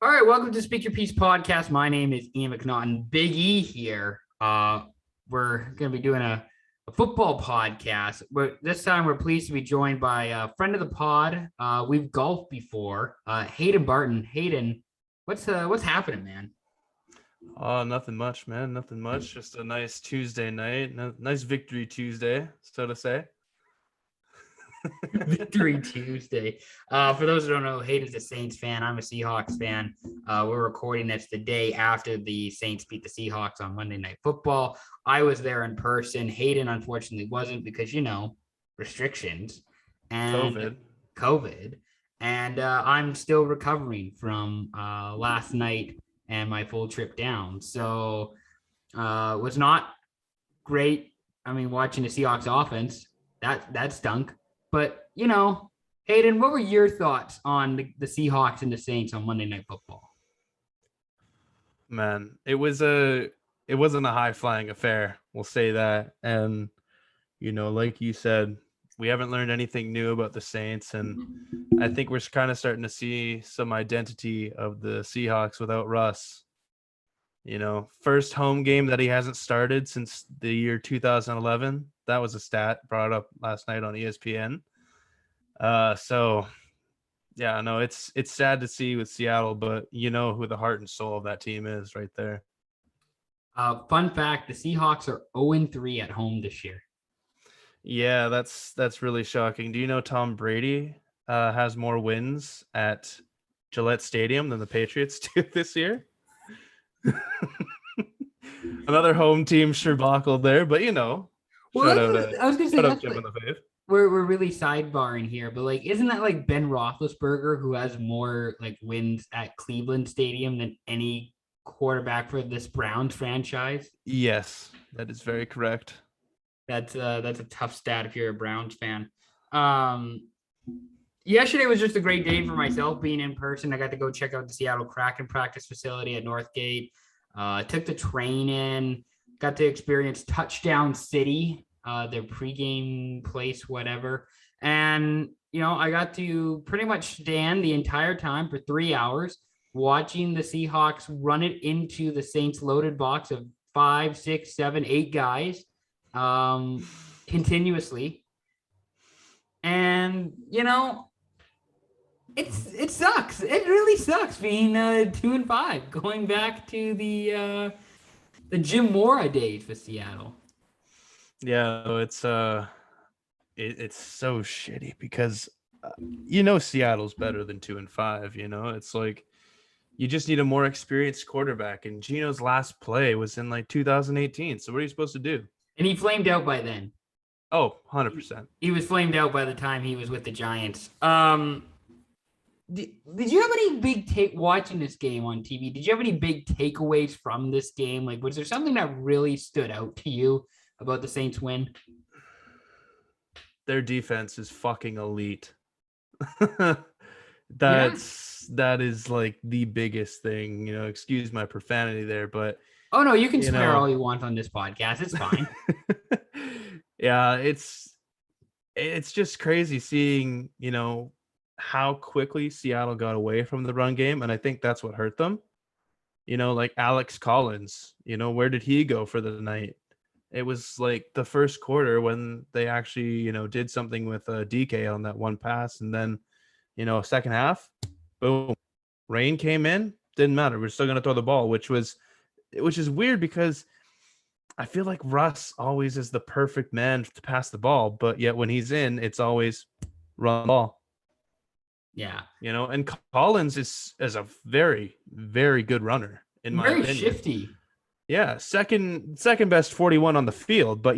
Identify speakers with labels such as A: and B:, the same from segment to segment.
A: All right, welcome to Speak Your Piece podcast. My name is Ian McNaughton. Big E here. We're going to be doing a football podcast, but this time we're pleased to be joined by a friend of the pod. We've golfed before. Haydn Barton. Haydn, what's happening, man?
B: Oh, nothing much, man. Nothing much. Just a nice Tuesday night. Nice victory Tuesday, so to say.
A: Victory Tuesday. For those who don't know, Hayden's a Saints fan. I'm a Seahawks fan. We're recording this the day after the Saints beat the Seahawks on Monday Night Football. I was there in person. Hayden unfortunately wasn't because, restrictions and COVID. And I'm still recovering from last night and my full trip down. So it was not great. I mean, watching the Seahawks offense, that stunk. But, Hayden, what were your thoughts on the Seahawks and the Saints on Monday Night Football?
B: Man, it wasn't a high-flying affair. We'll say that. And, like you said, we haven't learned anything new about the Saints. And I think we're kind of starting to see some identity of the Seahawks without Russ. First home game that he hasn't started since the year 2011. That was a stat brought up last night on ESPN. It's sad to see with Seattle, but who the heart and soul of that team is right there.
A: Fun fact, the Seahawks are 0-3 at home this year.
B: Yeah, that's really shocking. Do you know Tom Brady has more wins at Gillette Stadium than the Patriots do this year? Another home team shabackled there, but
A: Well, I was gonna say we're really sidebarring here, but isn't that Ben Roethlisberger, who has more wins at Cleveland Stadium than any quarterback for this Browns franchise?
B: Yes, that is very correct.
A: That's a tough stat if you're a Browns fan. Yesterday was just a great day for myself being in person. I got to go check out the Seattle Kraken practice facility at Northgate. Took the train in, got to experience Touchdown City, their pregame place, whatever. And, I got to pretty much stand the entire time for 3 hours watching the Seahawks run it into the Saints loaded box of 5, 6, 7, 8 guys continuously. And, it sucks. It really sucks being 2-5, going back to the Jim Mora days for Seattle.
B: Yeah, it's so shitty because Seattle's better than 2-5. It's like you just need a more experienced quarterback, and Gino's last play was in 2018. So what are you supposed to do?
A: And he flamed out by then.
B: Oh, 100%.
A: He was flamed out by the time he was with the Giants. Did you have any big take watching this game on TV? Did you have any big takeaways from this game? Was there something that really stood out to you about the Saints win?
B: Their defense is fucking elite. That is the biggest thing, excuse my profanity there, but
A: oh no, you can swear all you want on this podcast. It's fine.
B: Yeah, it's just crazy seeing, how quickly Seattle got away from the run game. And I think that's what hurt them. Alex Collins, where did he go for the night? It was the first quarter when they actually, did something with DK on that one pass. And then, second half, boom, rain came in. Didn't matter. We're still going to throw the ball, which is weird because I feel like Russ always is the perfect man to pass the ball. But yet when he's in, it's always run the ball.
A: Yeah.
B: And Collins is a very, very good runner in my opinion. Very
A: shifty.
B: Yeah, second best 41 on the field, but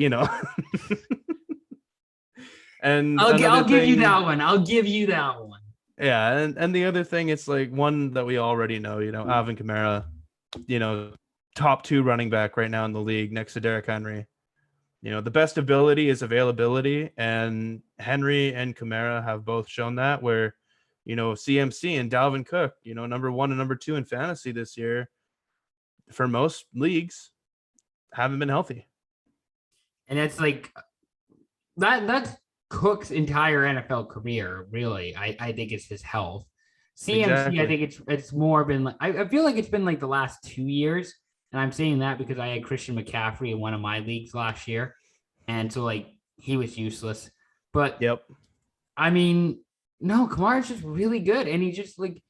B: and
A: I'll give you that one. I'll give you that one.
B: Yeah, and the other thing, it's one that we already know, Alvin Kamara, top 2 running back right now in the league next to Derrick Henry. The best ability is availability, and Henry and Kamara have both shown that where CMC and Dalvin Cook, number 1 and number 2 in fantasy this year for most leagues haven't been healthy.
A: And it's that's Cook's entire NFL career, really. I think it's his health. CMC, I think it's more been like I feel like it's been like the last 2 years, and I'm saying that because I had Christian McCaffrey in one of my leagues last year, and so like he was useless. But
B: Yep.
A: I mean, no, Kamara's just really good, and he's just like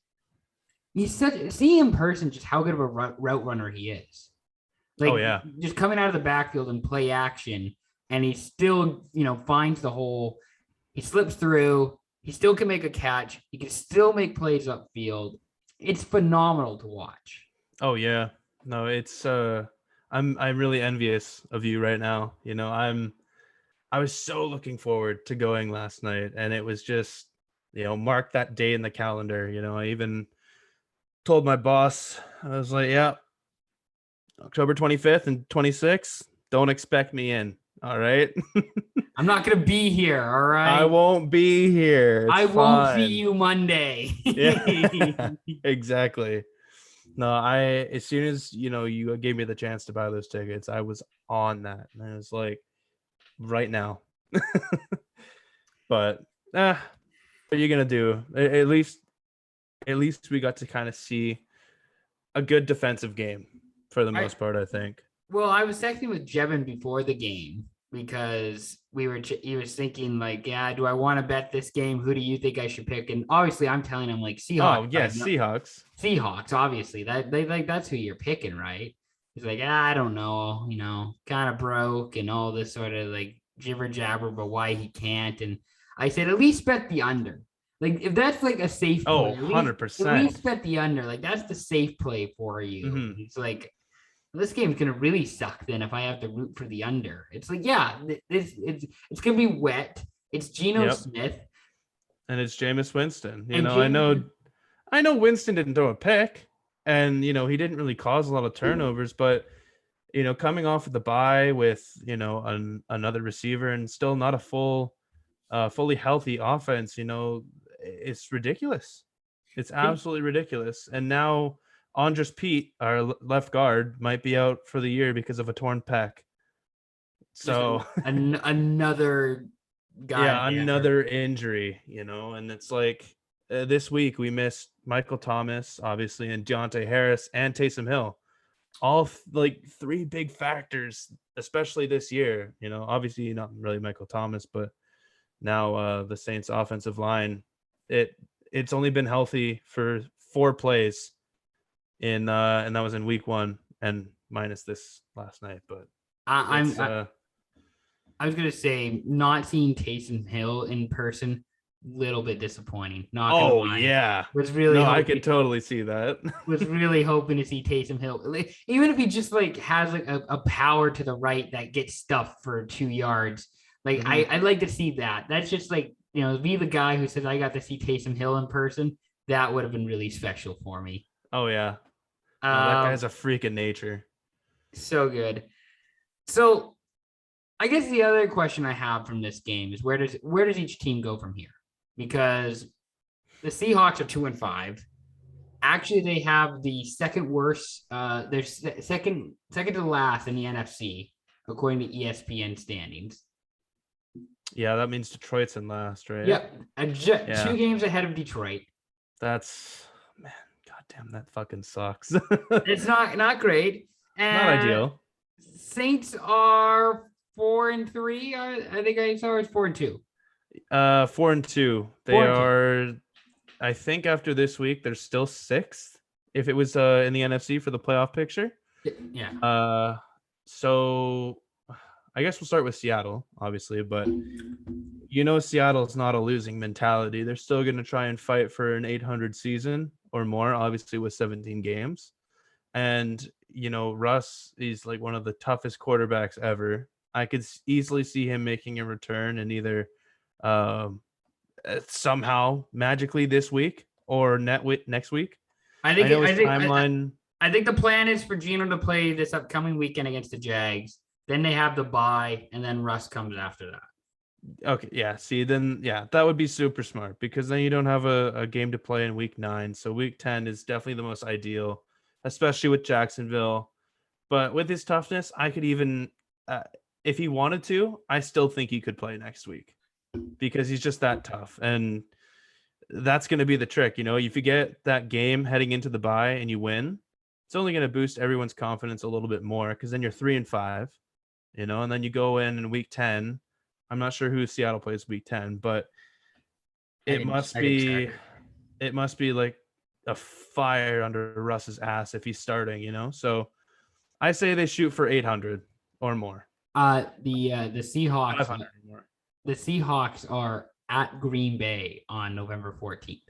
A: he's such see in person just how good of a route runner he is.
B: Oh
A: Like
B: yeah.
A: just coming out of the backfield and play action, and he still finds the hole. He slips through. He still can make a catch. He can still make plays upfield. It's phenomenal to watch.
B: Oh yeah. No, it's I'm really envious of you right now. I was so looking forward to going last night, and it was just, mark that day in the calendar. I even told my boss, I was like, yeah, October 25th and 26th, don't expect me in. All right.
A: I'm not going to be here. All right.
B: I won't be here. It's
A: I won't see
B: fine.
A: you Monday.
B: Yeah, exactly. No, as soon as, you gave me the chance to buy those tickets, I was on that. And I was like, right now. But what are you going to do? At least we got to kind of see a good defensive game for the most part, I think.
A: Well, I was texting with Jevin before the game because he was thinking like, yeah, do I want to bet this game? Who do you think I should pick? And obviously I'm telling him like Seahawks.
B: Oh yes, Seahawks.
A: Seahawks, obviously. That's who you're picking, right? He's like, I don't know, kind of broke and all this sort of like jibber jabber, but why he can't. And I said, at least bet the under. Like if that's like a safe play,
B: 100%.
A: At least bet the under. Like that's the safe play for you. Mm-hmm. It's like this game's gonna really suck then if I have to root for the under. It's like, yeah, it's gonna be wet. It's Geno Smith.
B: And it's Jameis Winston. I know Winston didn't throw a pick, and he didn't really cause a lot of turnovers, but coming off of the bye with another receiver and still not a fully healthy offense, it's ridiculous. It's absolutely ridiculous. And now Andres Pete, our left guard, might be out for the year because of a torn pec. So
A: another guy.
B: Yeah, another injury, and it's like this week we missed Michael Thomas, obviously, and Deontay Harris and Taysom Hill. All like three big factors, especially this year. Obviously not really Michael Thomas, but now the Saints offensive line, it's only been healthy for 4 plays and that was in week 1 and minus this last night. But
A: I was gonna say not seeing Taysom Hill in person, little bit disappointing. Not gonna lie.
B: Yeah,
A: was really
B: I could totally see that.
A: Was really hoping to see Taysom Hill, even if he just like has like a power to the right that gets stuffed for 2 yards. Like mm-hmm. I'd like to see that. That's just like be the guy who says I got to see Taysom Hill in person. That would have been really special for me.
B: Oh yeah, that guy's a freak of nature.
A: So good. So I guess the other question I have from this game is where does each team go from here? Because the Seahawks are 2-5. Actually, they have the second worst. They're second to last in the NFC according to ESPN standings.
B: Yeah, that means Detroit's in last, right?
A: Yep, 2 games ahead of Detroit.
B: That's goddamn, that fucking sucks.
A: It's not great.
B: Not ideal.
A: Saints are 4-3. I think I saw it's 4-2.
B: 4-2. They are. I think after this week, they're still 6th. If it was in the NFC for the playoff picture.
A: Yeah.
B: So I guess we'll start with Seattle, obviously, but Seattle's not a losing mentality. They're still going to try and fight for an 800 season or more, obviously with 17 games. And, Russ is like one of the toughest quarterbacks ever. I could easily see him making a return in either somehow magically this week or next week.
A: I think the plan is for Geno to play this upcoming weekend against the Jags. Then they have the bye, and then Russ comes after that.
B: Okay, yeah. See, then, yeah, that would be super smart because then you don't have a game to play in week 9. So week 10 is definitely the most ideal, especially with Jacksonville. But with his toughness, I could even, if he wanted to, I still think he could play next week because he's just that tough. And that's going to be the trick. If you get that game heading into the bye and you win, it's only going to boost everyone's confidence a little bit more, because then you're 3-5, and then you go in week 10. I'm not sure who Seattle plays week 10, but it must be like a fire under Russ's ass if he's starting. So I say they shoot for 800 or more.
A: The Seahawks
B: 500 or more.
A: The Seahawks are at Green Bay on November 14th.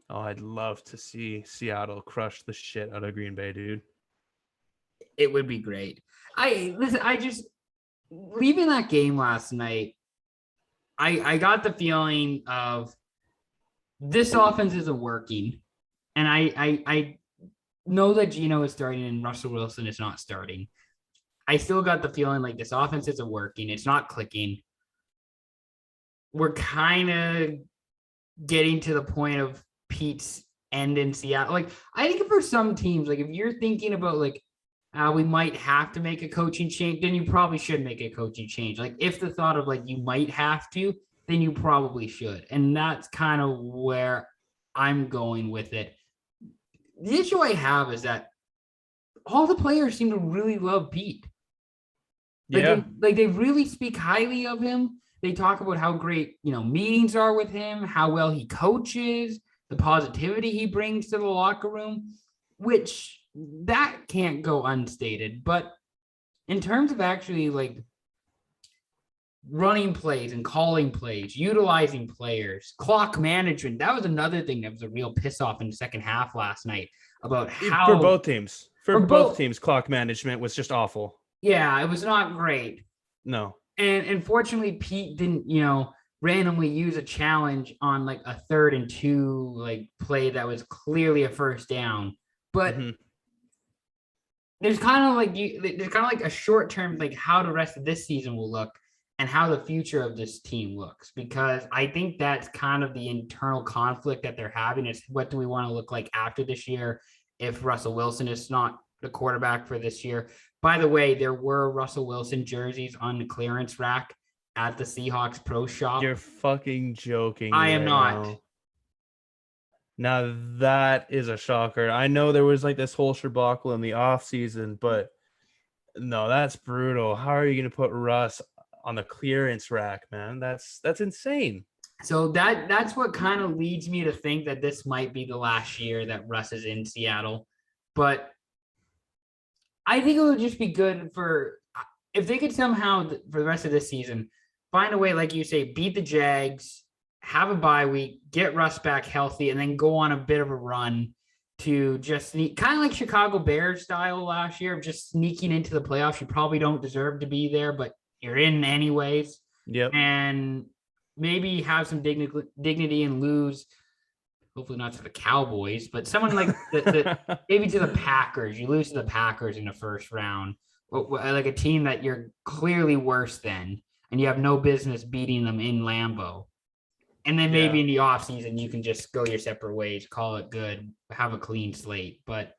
B: Oh, I'd love to see Seattle crush the shit out of Green Bay, dude.
A: It would be great. I just leaving that game last night, I got the feeling of this offense isn't working. And I know that Geno is starting and Russell Wilson is not starting. I still got the feeling like this offense isn't working. It's not clicking. We're kind of getting to the point of Pete's end in Seattle. Like, I think for some teams, like if you're thinking about like, we might have to make a coaching change, then you probably should make a coaching change. Like if the thought of like, you might have to, then you probably should. And that's kind of where I'm going with it. The issue I have is that all the players seem to really love Pete. They really speak highly of him. They talk about how great, meetings are with him, how well he coaches, the positivity he brings to the locker room, which that can't go unstated. But in terms of actually like running plays and calling plays, utilizing players, clock management, that was another thing that was a real piss off in the second half last night about how
B: for both teams. For both teams, clock management was just awful.
A: Yeah, it was not great.
B: No.
A: And unfortunately, Pete didn't, randomly use a challenge on like a 3rd and 2 like play that was clearly a first down. But there's kind of like a short term, like how the rest of this season will look and how the future of this team looks, because I think that's kind of the internal conflict that they're having. Is what do we want to look like after this year if Russell Wilson is not the quarterback for this year? By the way, there were Russell Wilson jerseys on the clearance rack at the Seahawks Pro Shop.
B: You're fucking joking.
A: I am not.
B: Now that is a shocker. I know there was like this whole shabacle in the offseason, but no, that's brutal. How are you going to put Russ on the clearance rack, man? That's insane.
A: So that's what kind of leads me to think that this might be the last year that Russ is in Seattle. But I think it would just be good if they could somehow, for the rest of this season, find a way, like you say, beat the Jags, have a bye week, get Russ back healthy, and then go on a bit of a run to just sneak, kind of like Chicago Bears style last year, of just sneaking into the playoffs. You probably don't deserve to be there, but you're in anyways.
B: Yep.
A: And maybe have some dignity and lose. Hopefully not to the Cowboys, but someone like maybe to the Packers. You lose to the Packers in the first round, like a team that you're clearly worse than, and you have no business beating them in Lambeau. And then maybe in the offseason, you can just go your separate ways, call it good, have a clean slate. But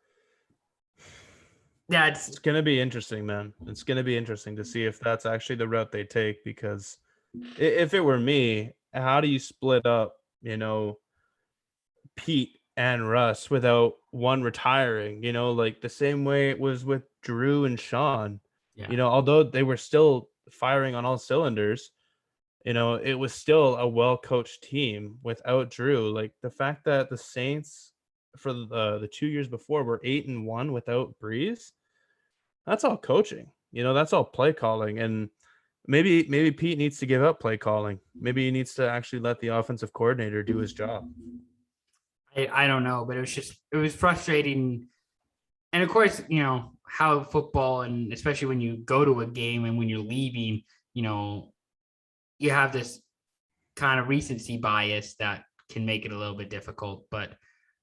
A: it's
B: going to be interesting, man. It's going to be interesting to see if that's actually the route they take, because if it were me, how do you split up, Pete and Russ without one retiring, like the same way it was with Drew and Sean, although they were still firing on all cylinders, it was still a well-coached team without Drew. Like the fact that the Saints for the 2 years before were 8-1 without Breeze, that's all coaching, that's all play calling. And maybe Pete needs to give up play calling. Maybe he needs to actually let the offensive coordinator do his job.
A: I don't know, but it was frustrating. And of course, how football, and especially when you go to a game and when you're leaving, you have this kind of recency bias that can make it a little bit difficult. But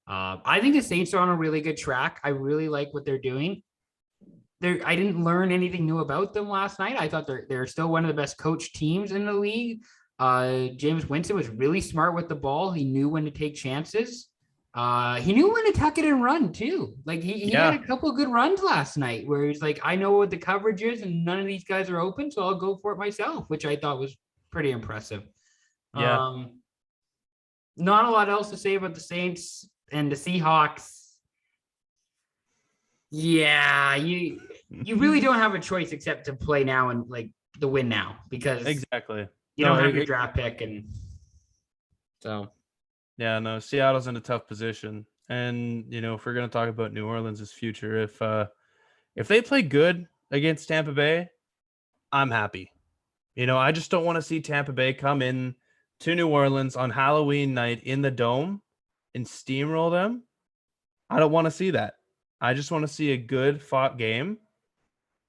A: I think the Saints are on a really good track. I really like what they're doing. I didn't learn anything new about them last night. I thought they're still one of the best coached teams in the league. James Winston was really smart with the ball. He knew when to take chances. He knew when to tuck it and run too. Like he had a couple of good runs last night where he's like, I know what the coverage is and none of these guys are open, so I'll go for it myself, which I thought was pretty impressive.
B: Yeah.
A: not a lot else to say about the Saints and the Seahawks. Yeah, you really don't have a choice except to play now and like the win now because
B: Exactly.
A: you don't have your draft pick, and so
B: yeah, no, Seattle's in a tough position. And if we're gonna talk about New Orleans' future, if they play good against Tampa Bay, I'm happy. I just don't want to see Tampa Bay come in to New Orleans on Halloween night in the dome and steamroll them. I don't want to see that. I just want to see a good fought game.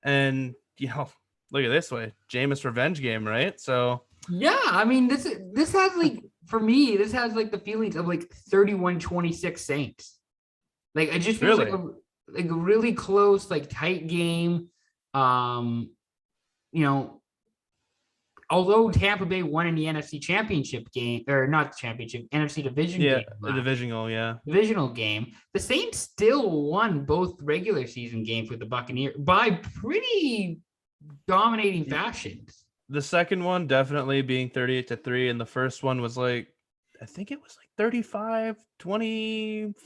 B: And, look at this way, Jameis revenge game, right? So
A: yeah, I mean, this has like, for me, this has like the feelings of like 31-26 Saints. Like it just feels
B: really,
A: like a really close, like tight game. Although Tampa Bay won in the NFC Championship game, or not the championship, NFC Division game.
B: Yeah,
A: divisional game. The Saints still won both regular season games with the Buccaneers by pretty dominating fashions.
B: The second one definitely being 38-3, and the first one was like, I think it was like 35-24.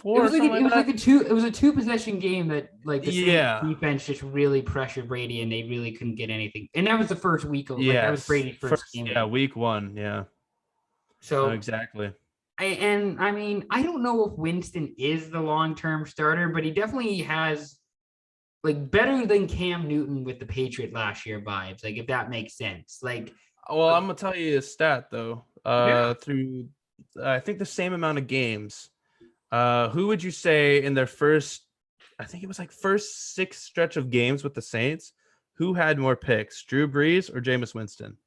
A: It was a two possession game that like the
B: Saints
A: defense just really pressured Brady and they really couldn't get anything. And that was the first week of that was Brady's first game.
B: Yeah, week one. Yeah.
A: So
B: exactly.
A: I mean, I don't know if Winston is the long-term starter, but he definitely has like better than Cam Newton with the Patriot last year vibes. Like if that makes sense. Like,
B: well, I'm gonna tell you a stat though. Through I think the same amount of games. Who would you say in their first? I think it was like first 6 stretch of games with the Saints. Who had more picks, Drew Brees or Jameis Winston?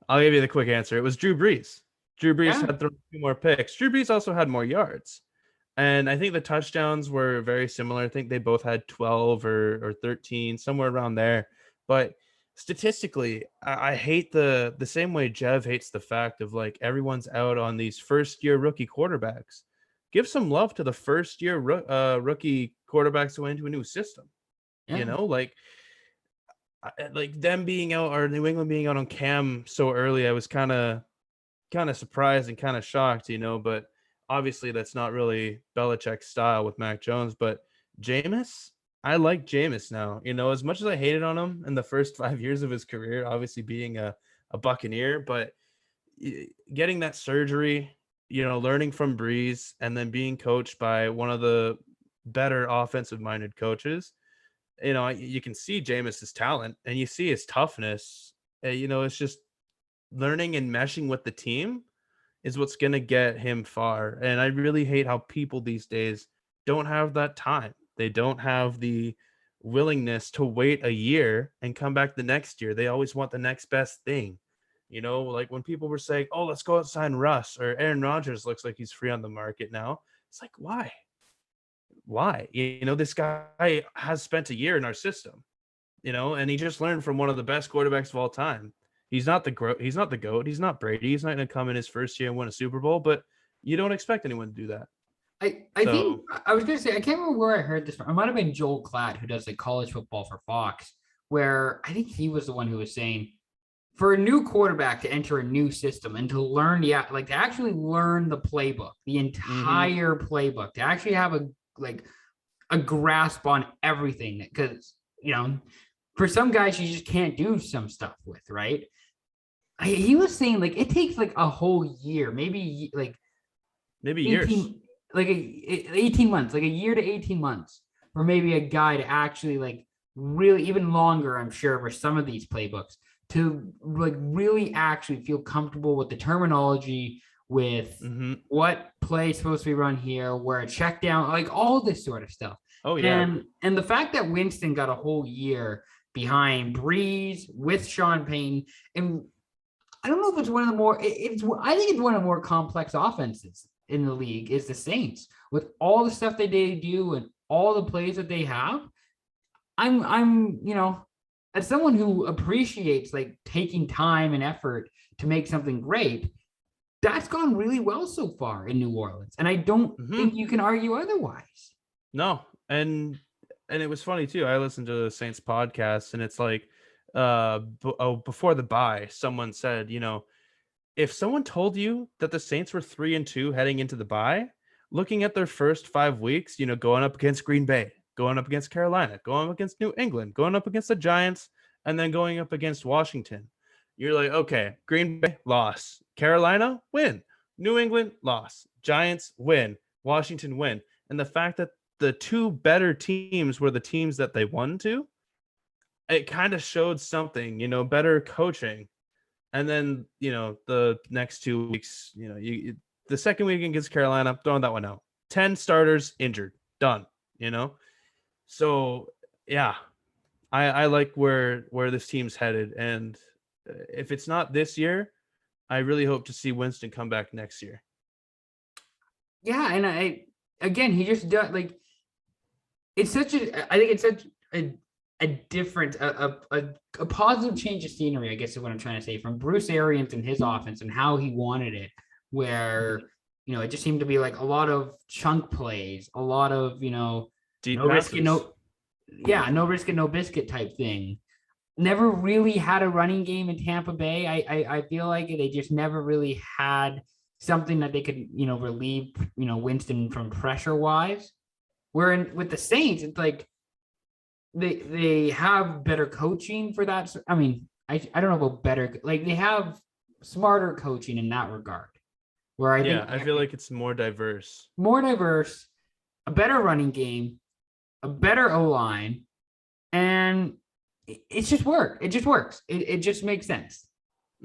B: I'll give you the quick answer. It was Drew Brees. Drew Brees had thrown 2 more picks. Drew Brees also had more yards. And I think the touchdowns were very similar. I think they both had 12 or 13, somewhere around there. But statistically, I hate the same way Jev hates the fact of like everyone's out on these first-year rookie quarterbacks. Give some love to the first-year rookie quarterbacks who went into a new system.
A: yeah.
B: Like them being out or New England being out on Cam so early, I was kind of surprised and kind of shocked, but obviously that's not really Belichick's style with Mac Jones. But Jameis, I like Jameis now. As much as I hated on him in the first 5 years of his career, obviously being a Buccaneer, but getting that surgery, learning from Breeze and then being coached by one of the better offensive-minded coaches, you can see Jameis's talent and you see his toughness. It's just learning and meshing with the team is what's going to get him far. And I really hate how people these days don't have that time. They don't have the willingness to wait a year and come back the next year. They always want the next best thing. Like when people were saying, oh, let's go out and sign Russ, or Aaron Rodgers looks like he's free on the market now. It's like, why? This guy has spent a year in our system, and he just learned from one of the best quarterbacks of all time. He's not the GOAT. He's not Brady. He's not going to come in his first year and win a Super Bowl, but you don't expect anyone to do that.
A: I think I was going to say, I can't remember where I heard this from. It might have been Joel Klatt, who does like college football for Fox, where I think he was the one who was saying for a new quarterback to enter a new system and to learn to actually learn the playbook, the entire playbook, to actually have a grasp on everything, because for some guys you just can't do some stuff with, right? He was saying like it takes like a whole year, maybe 18,
B: years,
A: like 18 months, like a year to 18 months for maybe a guy to actually like really, even longer, I'm sure, for some of these playbooks, to like really actually feel comfortable with the terminology, with what play is supposed to be run here, where a check down, like all this sort of stuff.
B: Oh yeah.
A: And the fact that Winston got a whole year behind Breeze with Sean Payton, and I don't know if it's one of the more, I think it's one of the more complex offenses in the league is the Saints, with all the stuff that they do and all the plays that they have. I'm as someone who appreciates like taking time and effort to make something great, that's gone really well so far in New Orleans. And I don't think you can argue otherwise.
B: No. And it was funny too. I listened to the Saints podcast, and it's like, before the bye, someone said, if someone told you that the Saints were 3-2 heading into the bye, looking at their first 5 weeks, going up against Green Bay, going up against Carolina, going up against New England, going up against the Giants, and then going up against Washington, you're like, okay, Green Bay loss, Carolina win, New England loss, Giants win, Washington win. And the fact that the two better teams were the teams that they won to, it kind of showed something, better coaching. And then, the next 2 weeks, the second week against Carolina, throwing that one out. 10 starters injured, done, So, yeah, I like where this team's headed. And if it's not this year, I really hope to see Winston come back next year.
A: Yeah, and he just does, like, I think it's such a different, a positive change of scenery, I guess is what I'm trying to say, from Bruce Arians and his offense and how he wanted it, where, it just seemed to be like a lot of chunk plays, a lot of,
B: Deep
A: no risk and
B: passes.
A: no risk and no biscuit type thing. Never really had a running game in Tampa Bay. I feel like they just never really had something that they could, relieve, Winston from pressure wise. Where with the Saints, it's like they have better coaching for that. I mean, I don't know about better, like they have smarter coaching in that regard. Where I
B: feel like it's more diverse,
A: a better running game, a better O-line, and it's just work. It just works. It just makes sense.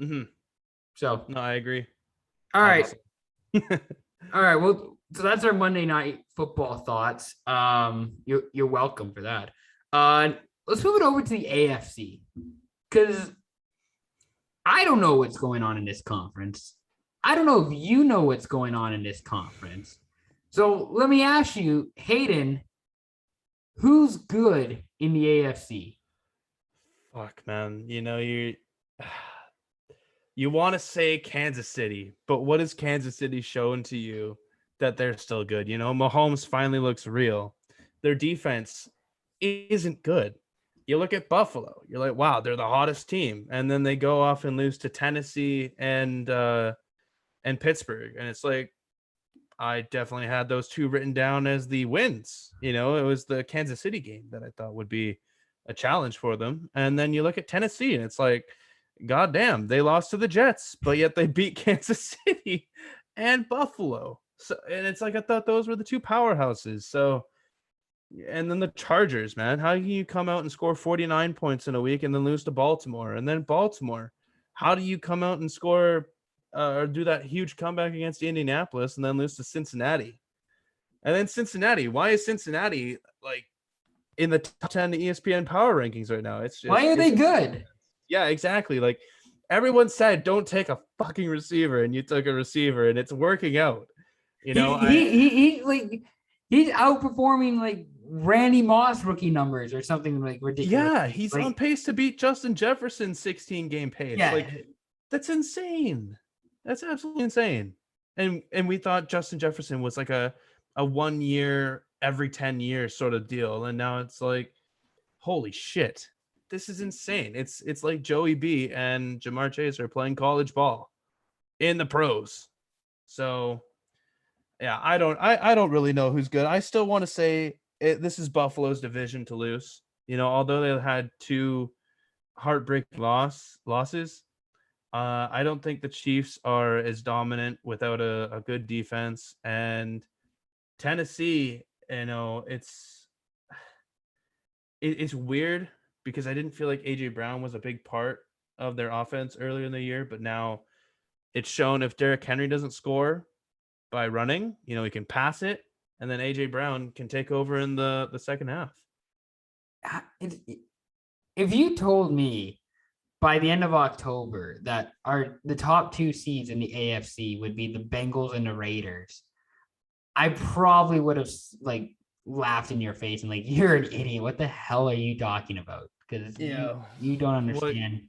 B: Mm-hmm.
A: So
B: no, I agree.
A: All right. All right. Well, so that's our Monday Night Football thoughts. You're welcome for that. Let's move it over to the AFC, because I don't know what's going on in this conference. I don't know if you know what's going on in this conference. So let me ask you, Haydn, who's good in the AFC?
B: Fuck, man. You want to say Kansas City, but what has Kansas City shown to you that they're still good? Mahomes finally looks real. Their defense isn't good. You look at Buffalo, you're like, wow, they're the hottest team. And then they go off and lose to Tennessee and Pittsburgh. And it's like, I definitely had those two written down as the wins. It was the Kansas City game that I thought would be a challenge for them. And then you look at Tennessee and it's like, God damn, they lost to the Jets, but yet they beat Kansas City and Buffalo. So, and it's like, I thought those were the two powerhouses. So, and then the Chargers, man, how can you come out and score 49 points in a week and then lose to Baltimore? And then Baltimore, how do you come out and score or do that huge comeback against Indianapolis and then lose to Cincinnati? And then Cincinnati, why is Cincinnati like in the top 10 ESPN power rankings right now? It's just,
A: why are they good?
B: Yeah, exactly. Like everyone said, don't take a fucking receiver, and you took a receiver, and it's working out.
A: He's outperforming like Randy Moss rookie numbers or something like ridiculous.
B: Yeah, he's on pace to beat Justin Jefferson's 16-game pace.
A: Yeah.
B: Like that's insane. That's absolutely insane. And we thought Justin Jefferson was like a 1 year every 10 years sort of deal, and now it's like, holy shit. This is insane. It's like Joey B and Jamar Chase are playing college ball in the pros. So, yeah, I don't really know who's good. I still want to say this is Buffalo's division to lose. Although they had two heartbreaking losses, I don't think the Chiefs are as dominant without a good defense. And Tennessee, it's weird, because I didn't feel like A.J. Brown was a big part of their offense earlier in the year, but now it's shown if Derrick Henry doesn't score by running, he can pass it, and then A.J. Brown can take over in the second half.
A: If you told me by the end of October that the top two seeds in the AFC would be the Bengals and the Raiders, I probably would have like laughed in your face and like, you're an idiot. What the hell are you talking about? Because you don't understand.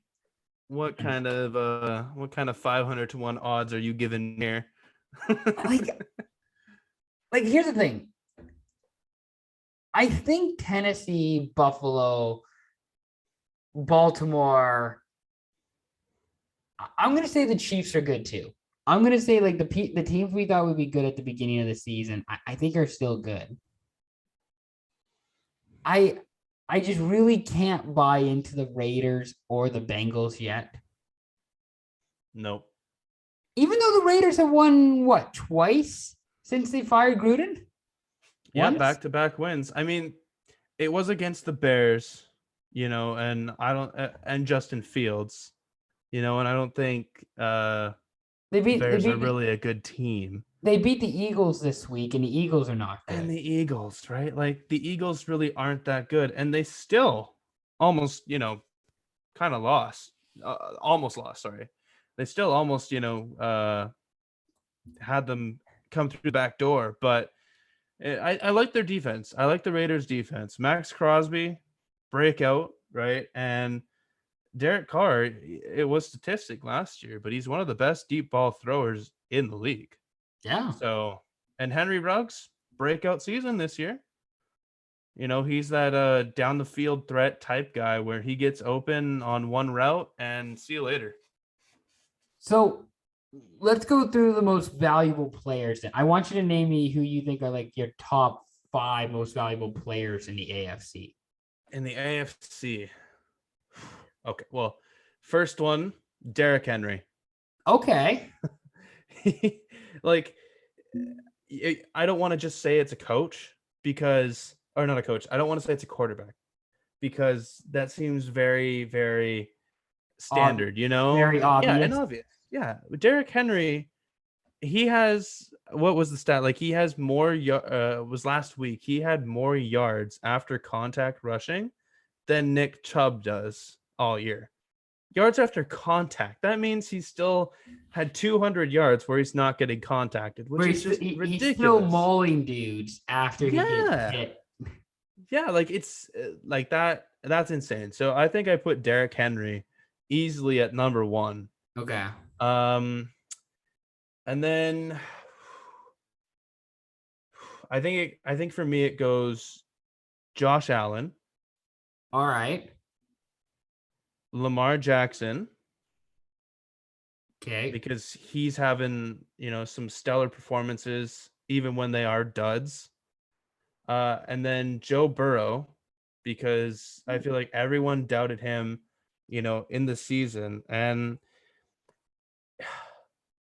B: What kind of 500-1 odds are you giving here?
A: like here's the thing. I think Tennessee, Buffalo, Baltimore, I'm going to say the Chiefs are good too. I'm going to say like the teams we thought would be good at the beginning of the season, I think are still good. I I just really can't buy into the Raiders or the Bengals yet.
B: Nope.
A: Even though the Raiders have won what twice since they fired Gruden?
B: Yeah,
A: Once?
B: back-to-back wins. I mean, it was against the Bears, and I don't and Justin Fields, and I don't think
A: They
B: the
A: beat they
B: Bears are
A: beat
B: really a good team.
A: they beat the Eagles this week, and the Eagles are not
B: And
A: good.
B: the Eagles, right? Like the Eagles really aren't that good, and they still almost, kind of lost, almost lost. Sorry, they still almost, had them come through the back door. But I like their defense. I like the Raiders' defense. Max Crosby, breakout, right? And Derek Carr, it was statistic last year, but he's one of the best deep ball throwers in the league.
A: Yeah.
B: So, and Henry Ruggs, breakout season this year. He's that down the field threat type guy where he gets open on one route and see you later.
A: So let's go through the most valuable players. Then I want you to name me who you think are like your top 5 most valuable players in the AFC.
B: In the AFC. Okay, well, first one, Derrick Henry.
A: Okay.
B: Like, I don't want to just say it's a coach because, or not a coach. I don't want to say it's a quarterback because that seems very, very standard,
A: Very
B: Yeah, and
A: obvious.
B: obvious. Yeah, Derrick Henry, he has, what was the stat? Like he has more, was last week, he had more yards after contact rushing than Nick Chubb does all year. Yards after contact. That means he still had 200 yards where he's not getting contacted, which is just ridiculous.
A: He's still mauling dudes after he gets hit.
B: Yeah, like it's like that. That's insane. So I think I put Derrick Henry easily at number 1.
A: Okay.
B: And then I think for me it goes Josh Allen.
A: All right.
B: Lamar Jackson.
A: Okay.
B: Because he's having, some stellar performances, even when they are duds. And then Joe Burrow, because I feel like everyone doubted him, in the season. And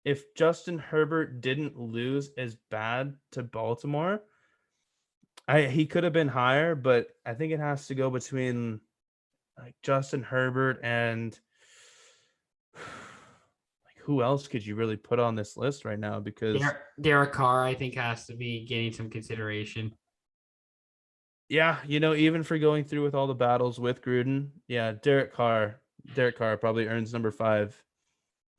B: if Justin Herbert didn't lose as bad to Baltimore, he could have been higher, but I think it has to go between like Justin Herbert and who else could you really put on this list right now? Because
A: Derek Carr, I think, has to be getting some consideration.
B: Yeah, even for going through with all the battles with Gruden, yeah, Derek Carr probably earns number 5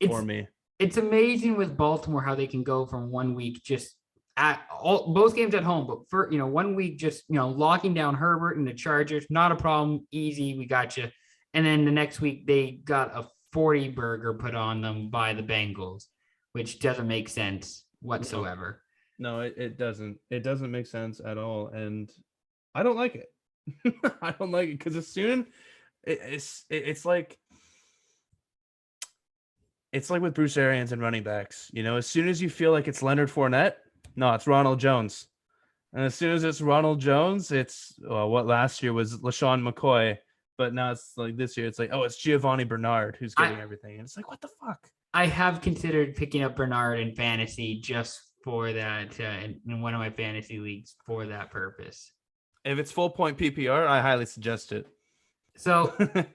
B: for me.
A: It's amazing with Baltimore how they can go from 1 week just at both games at home, but for 1 week just locking down Herbert and the Chargers, not a problem, easy, we got you. And then the next week they got a 40 burger put on them by the Bengals, which doesn't make sense whatsoever.
B: No, it doesn't. It doesn't make sense at all, and I don't like it. I don't like it because as soon it's like with Bruce Arians and running backs. As soon as you feel like it's Leonard Fournette, no, it's Ronald Jones. And as soon as it's Ronald Jones, it's what last year was LaShawn McCoy, but now it's like this year it's like, oh, it's Giovanni Bernard who's getting everything. And it's like, what the fuck?
A: I have considered picking up Bernard in fantasy just for that in one of my fantasy leagues for that purpose.
B: If it's full point PPR, I highly suggest it.
A: So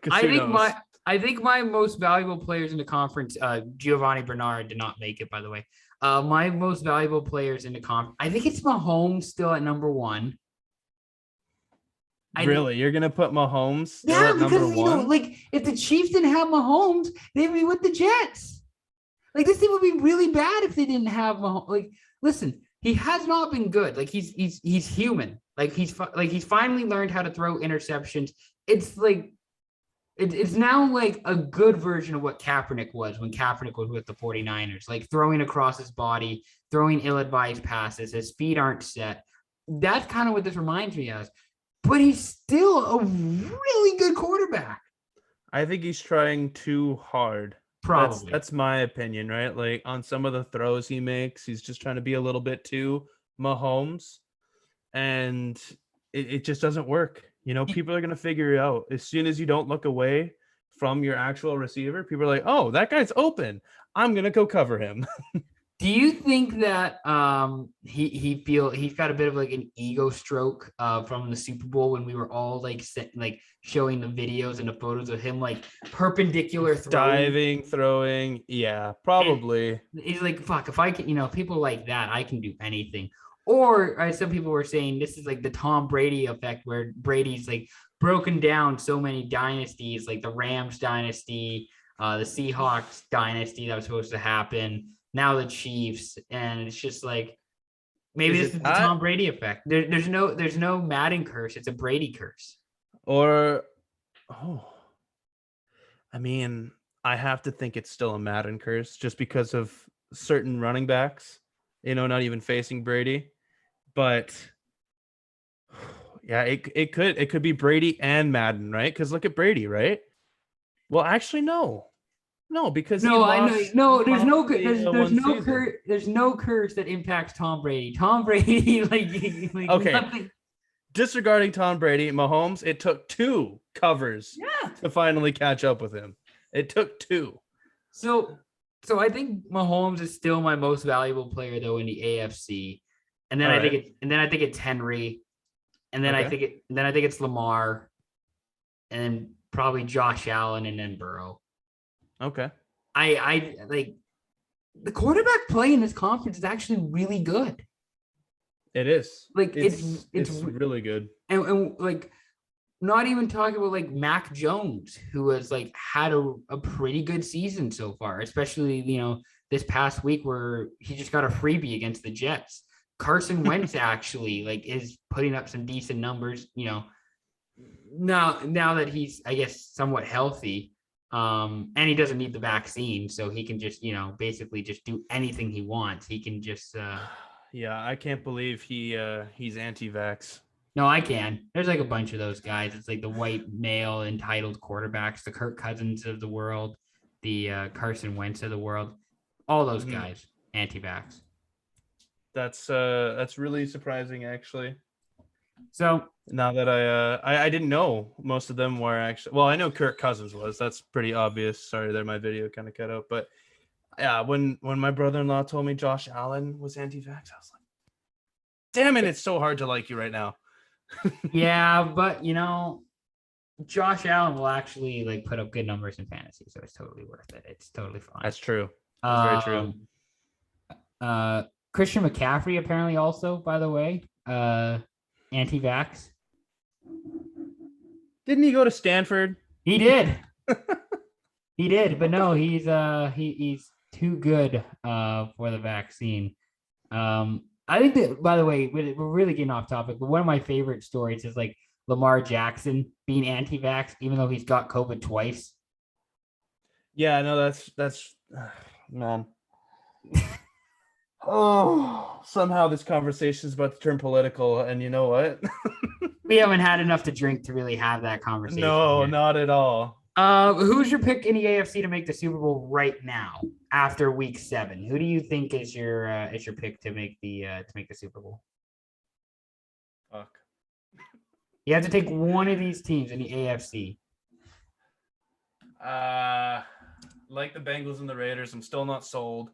A: I think my most valuable players in the conference, Giovanni Bernard did not make it, by the way. My most valuable players in the conference, I think it's Mahomes still at number 1.
B: Really? You're going to put Mahomes still at number 1?
A: Because, like, if the Chiefs didn't have Mahomes, they'd be with the Jets. Like, this thing would be really bad if they didn't have Mahomes. Like, listen, he has not been good. Like, he's human. Like, he's finally learned how to throw interceptions. It's like, it's now like a good version of what Kaepernick was when Kaepernick was with the 49ers, like throwing across his body, throwing ill-advised passes. His feet aren't set. That's kind of what this reminds me of. But he's still a really good quarterback.
B: I think he's trying too hard
A: Probably.
B: That's my opinion, right? Like on some of the throws he makes, he's just trying to be a little bit too Mahomes, and it just doesn't work. You know, people are going to figure it out as soon as you don't look away from your actual receiver. People are like, "Oh, that guy's open. I'm going to go cover him."
A: Do you think that he's got a bit of like an ego stroke from the Super Bowl when we were all like showing the videos and the photos of him like perpendicular
B: diving, throwing? Yeah, probably.
A: And he's like, fuck, if I can, people like that, I can do anything. Or some people were saying this is like the Tom Brady effect, where Brady's like broken down so many dynasties, like the Rams dynasty, the Seahawks dynasty that was supposed to happen. Now the Chiefs, and it's just like maybe this is the Tom Brady effect. There's no Madden curse; it's a Brady curse.
B: Or, I mean, I have to think it's still a Madden curse just because of certain running backs, not even facing Brady. But yeah, it could be Brady and Madden, right? Because look at Brady, right? Well, actually, no, because
A: there's no curse. There's no curse that impacts Tom Brady. Tom Brady, like
B: okay.
A: Nothing.
B: Disregarding Tom Brady, Mahomes, it took 2 covers to finally catch up with him. It took 2.
A: So I think Mahomes is still my most valuable player though in the AFC. And then I think it's Henry. And then I think it's Lamar. And then probably Josh Allen and then Burrow.
B: Okay.
A: I like the quarterback play in this conference is actually really good.
B: It is.
A: Like
B: it's really good.
A: And like not even talking about like Mac Jones, who has like had a pretty good season so far, especially, this past week where he just got a freebie against the Jets. Carson Wentz actually like is putting up some decent numbers, now that he's, I guess, somewhat healthy. And he doesn't need the vaccine, so he can just, basically just do anything he wants. He can just
B: yeah, I can't believe he's anti-vax.
A: No, I can. There's like a bunch of those guys. It's like the white male entitled quarterbacks, the Kirk Cousins of the world, the Carson Wentz of the world. All those guys, anti-vax.
B: That's really surprising, actually.
A: So
B: now that I didn't know most of them were actually, well, I know Kirk Cousins was. That's pretty obvious. Sorry, there my video kind of cut out, but yeah, when my brother-in-law told me Josh Allen was anti-vax, I was like, damn it, it's so hard to like you right now.
A: Yeah, but Josh Allen will actually like put up good numbers in fantasy, so it's totally worth it. It's totally fine.
B: That's true. That's very
A: true. Christian McCaffrey apparently also, by the way, anti-vax.
B: Didn't he go to Stanford?
A: He did. He did, but no, he's too good for the vaccine. I think that, by the way, we're really getting off topic, but one of my favorite stories is like Lamar Jackson being anti-vax, even though he's got COVID twice.
B: Yeah, no, that's man. Oh, somehow this conversation is about to turn political, and you know what?
A: We haven't had enough to drink to really have that conversation.
B: No, yet. Not at all.
A: Who's your pick in the AFC to make the Super Bowl right now after Week 7? Who do you think is your pick to make the Super Bowl?
B: Fuck.
A: You have to take one of these teams in the AFC.
B: Like the Bengals and the Raiders, I'm still not sold.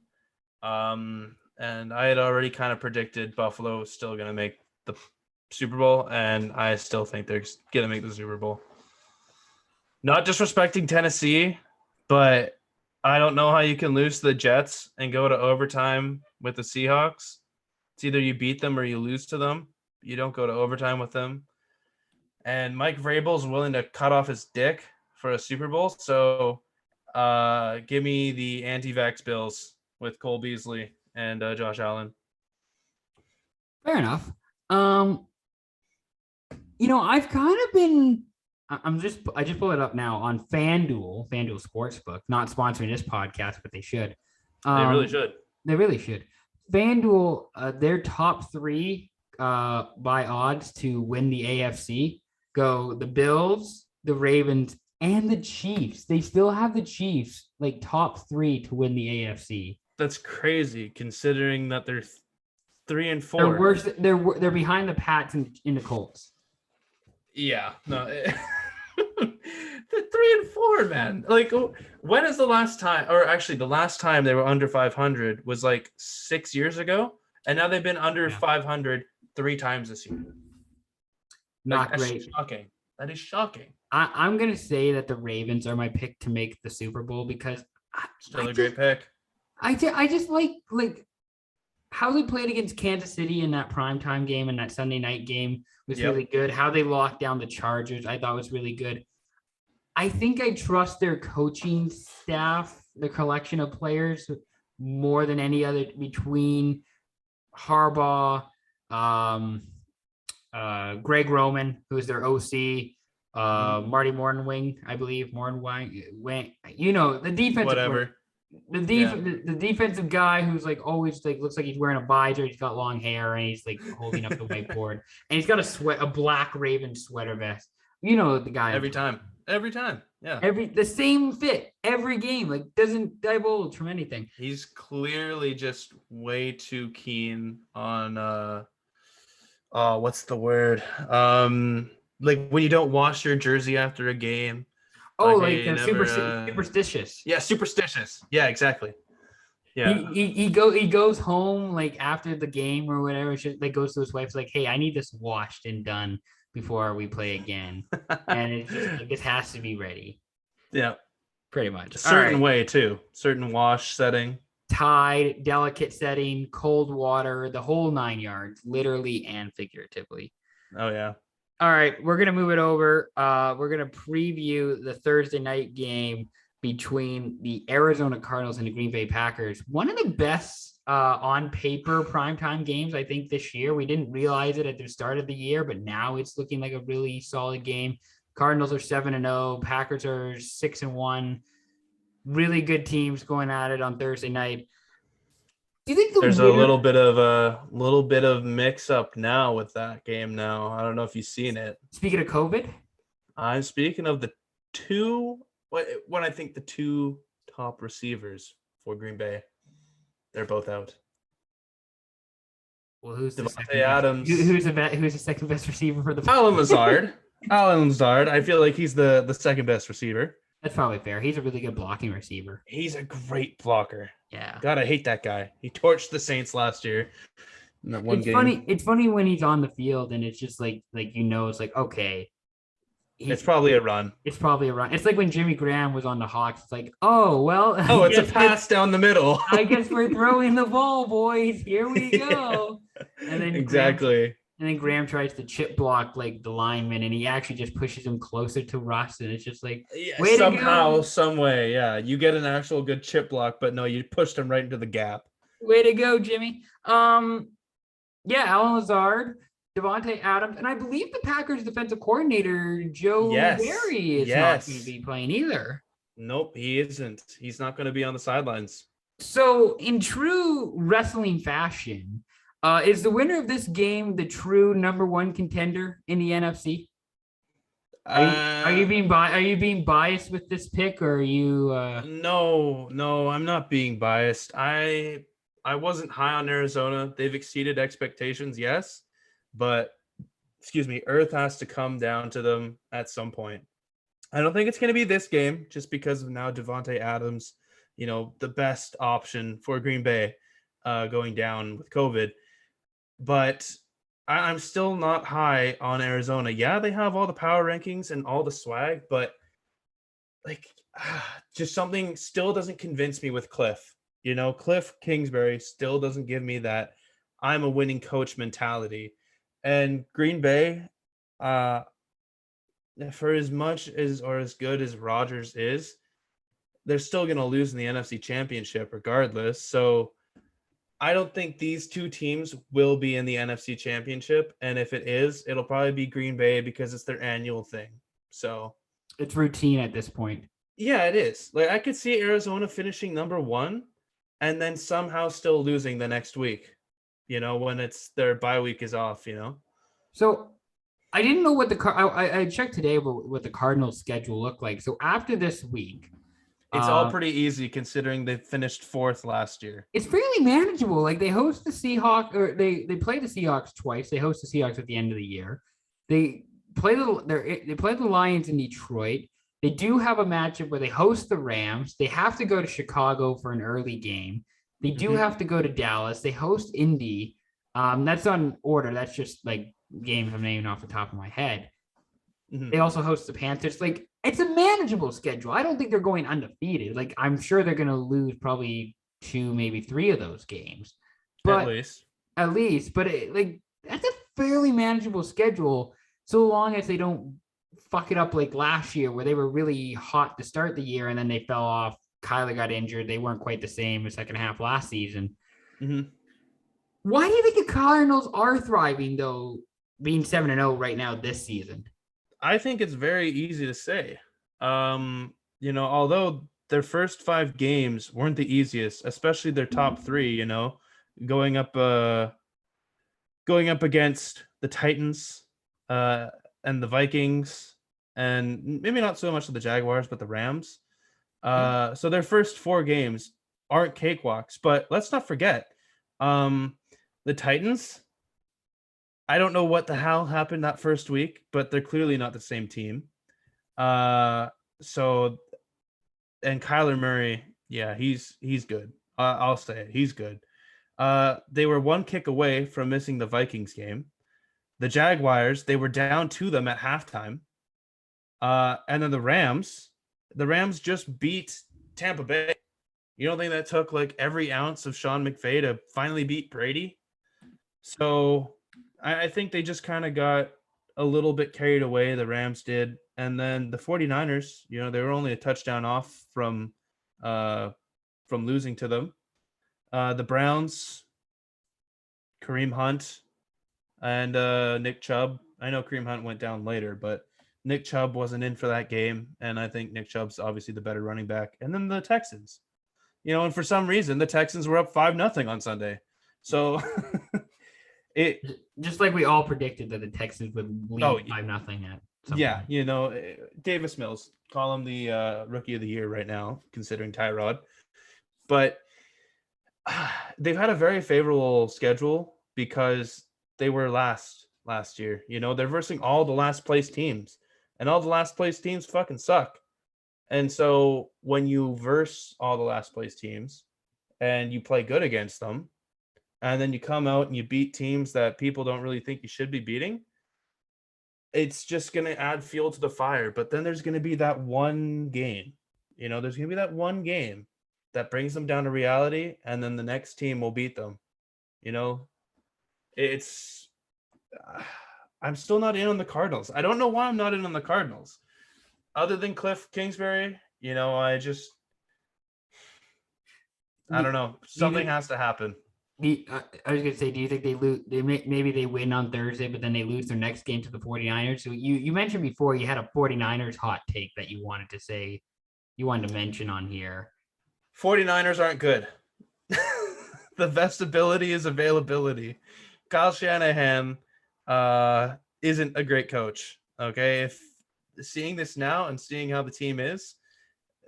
B: And I had already kind of predicted Buffalo was still going to make the Super Bowl, and I still think they're going to make the Super Bowl. Not disrespecting Tennessee, but I don't know how you can lose to the Jets and go to overtime with the Seahawks. It's either you beat them or you lose to them. You don't go to overtime with them. And Mike Vrabel's willing to cut off his dick for a Super Bowl. So give me the anti-vax Bills with Cole Beasley and Josh Allen.
A: Fair enough. I've kind of been I just pulled it up now on FanDuel Sportsbook, not sponsoring this podcast, but they should.
B: They really should.
A: They really should. FanDuel, their top 3 by odds to win the AFC go the Bills, the Ravens, and the Chiefs. They still have the Chiefs like top 3 to win the AFC.
B: That's crazy considering that they're 3-4.
A: They're worse. They're behind the Pats in the Colts.
B: Yeah, no. The 3-4, man. Like, when is the last time, or actually the last time they were under 500 was like 6 years ago, and now they've been under 500 3 times this year.
A: Not great.
B: Shocking. That is shocking.
A: I'm gonna say that the Ravens are my pick to make the Super Bowl because
B: still a great pick.
A: I just like how they played against Kansas City in that primetime game and that Sunday night game was really good. How they locked down the Chargers, I thought was really good. I think I trust their coaching staff, the collection of players, more than any other between Harbaugh, Greg Roman, who's their OC, Marty Mornwing, I believe. Mornwing, you know, the defensive
B: whatever.
A: The defensive guy who's like always like looks like he's wearing a visor, he's got long hair, and he's like holding up the whiteboard, and he's got a black Raven sweater vest. You know the guy
B: every time. Yeah.
A: The same fit every game, like doesn't divulge from anything.
B: He's clearly just way too keen on what's the word? Like when you don't wash your jersey after a game.
A: Superstitious.
B: Yeah, superstitious. Yeah, exactly. Yeah.
A: He goes home like after the game or whatever. Like goes to his wife like, hey, I need this washed and done before we play again, and it's just like this has to be ready.
B: Yeah,
A: pretty much.
B: A certain way too. Certain wash setting.
A: Tide, delicate setting, cold water, the whole 9 yards, literally and figuratively.
B: Oh yeah.
A: All right, we're gonna move it over. We're gonna preview the Thursday night game between the Arizona Cardinals and the Green Bay Packers. One of the best on paper primetime games, I think, this year. We didn't realize it at the start of the year, but now it's looking like a really solid game. Cardinals are 7-0, Packers are 6-1. Really good teams going at it on Thursday night. Do you think
B: there's a little bit of mix up now with that game now? I don't know if you've seen it.
A: Speaking of COVID?
B: I'm speaking of the two top receivers for Green Bay. They're both out.
A: Well, who's the
B: Devontae Adams?
A: Who's the second best receiver for the
B: Allen Lazard? Allen Lazard. I feel like he's the second best receiver.
A: That's probably fair. He's a really good blocking receiver.
B: He's a great blocker.
A: Yeah.
B: God, I hate that guy. He torched the Saints last year in that one game.
A: It's funny when he's on the field and it's just like it's like, okay.
B: It's probably a run.
A: It's like when Jimmy Graham was on the Hawks. It's like, oh, well.
B: Oh, it's a pass down the middle.
A: I guess we're throwing the ball, boys. Here we go. And then
B: exactly.
A: Graham tries to chip block like the lineman, and he actually just pushes him closer to Russ, and it's just like,
B: somehow, some way, yeah, you get an actual good chip block, but no, you pushed him right into the gap.
A: Way to go, Jimmy. Allen Lazard, Devontae Adams, and I believe the Packers defensive coordinator Joe Barry is not going to be playing either.
B: Nope, he isn't. He's not going to be on the sidelines.
A: So, in true wrestling fashion, is the winner of this game the true number one contender in the NFC? Are you being biased with this pick, or are you?
B: No, I'm not being biased. I wasn't high on Arizona. They've exceeded expectations, yes, but Earth has to come down to them at some point. I don't think it's going to be this game, just because of now Devontae Adams, the best option for Green Bay, going down with COVID. But I'm still not high on Arizona. Yeah, they have all the power rankings and all the swag, but just something still doesn't convince me with Cliff. Cliff Kingsbury still doesn't give me that I'm a winning coach mentality. And Green Bay, for as much as or as good as Rodgers is, they're still going to lose in the NFC Championship regardless. So I don't think these two teams will be in the NFC Championship. And if it is, it'll probably be Green Bay because it's their annual thing. So
A: it's routine at this point.
B: Yeah, it is. Like, I could see Arizona finishing number one and then somehow still losing the next week, when it's their bye week is off,
A: So I didn't know what I checked today about what the Cardinals schedule looked like. So after this week,
B: It's all pretty easy considering they finished 4th last year.
A: it's fairly manageable. Like they host the Seahawks, or they play the Seahawks twice. They host the Seahawks at the end of the year. They they play the Lions in Detroit. They do have a matchup where they host the Rams. They have to go to Chicago for an early game. They do have to go to Dallas. They host Indy. That's on order. That's just like games I'm naming off the top of my head.
B: Mhm.
A: They also host the Panthers. Like it's a manageable schedule. I don't think they're going undefeated. Like I'm sure they're going to lose probably 2, maybe 3 of those games,
B: At
A: but
B: least.
A: but like that's a fairly manageable schedule, so long as they don't fuck it up like last year where they were really hot to start the year and then they fell off. Kyler got injured. They weren't quite the same the second half last season.
B: Mhm.
A: Why do you think the Cardinals are thriving though, being 7-0 right now this season?
B: I think it's very easy to say. Although their first 5 games weren't the easiest, especially their top 3, going up going up against the Titans and the Vikings, and maybe not so much of the Jaguars, but the Rams. So their first 4 games aren't cakewalks, but let's not forget the Titans. I don't know what the hell happened that first week, but they're clearly not the same team. So and Kyler Murray, yeah, he's good. I'll say it, he's good. They were 1 kick away from missing the Vikings game. The Jaguars, they were down to them at halftime. And then the Rams just beat Tampa Bay. You don't think that took like every ounce of Sean McVay to finally beat Brady? So I think they just kind of got a little bit carried away. The Rams did. And then the 49ers, they were only a touchdown off from losing to them. The Browns, Kareem Hunt, and Nick Chubb. I know Kareem Hunt went down later, but Nick Chubb wasn't in for that game, and I think Nick Chubb's obviously the better running back. And then the Texans, and for some reason the Texans were up 5-0 on Sunday. So it
A: just like we all predicted that the Texans would lead 5-0 at some point.
B: Davis Mills, call him the rookie of the year right now, considering Tyrod. But they've had a very favorable schedule because they were last year. They're versing all the last place teams, and all the last place teams fucking suck. And so when you verse all the last place teams and you play good against them, and then you come out and you beat teams that people don't really think you should be beating, it's just going to add fuel to the fire. But then there's going to be that one game, there's going to be that one game that brings them down to reality, and then the next team will beat them. It's I'm still not in on the Cardinals. I don't know why I'm not in on the Cardinals. Other than Cliff Kingsbury, I don't know. Something has to happen.
A: I was going to say, do you think they lose? Maybe they win on Thursday, but then they lose their next game to the 49ers. So you mentioned before you had a 49ers hot take that you wanted to say, you wanted to mention on here.
B: 49ers aren't good. The best ability is availability. Kyle Shanahan isn't a great coach. Okay, if seeing this now and seeing how the team is,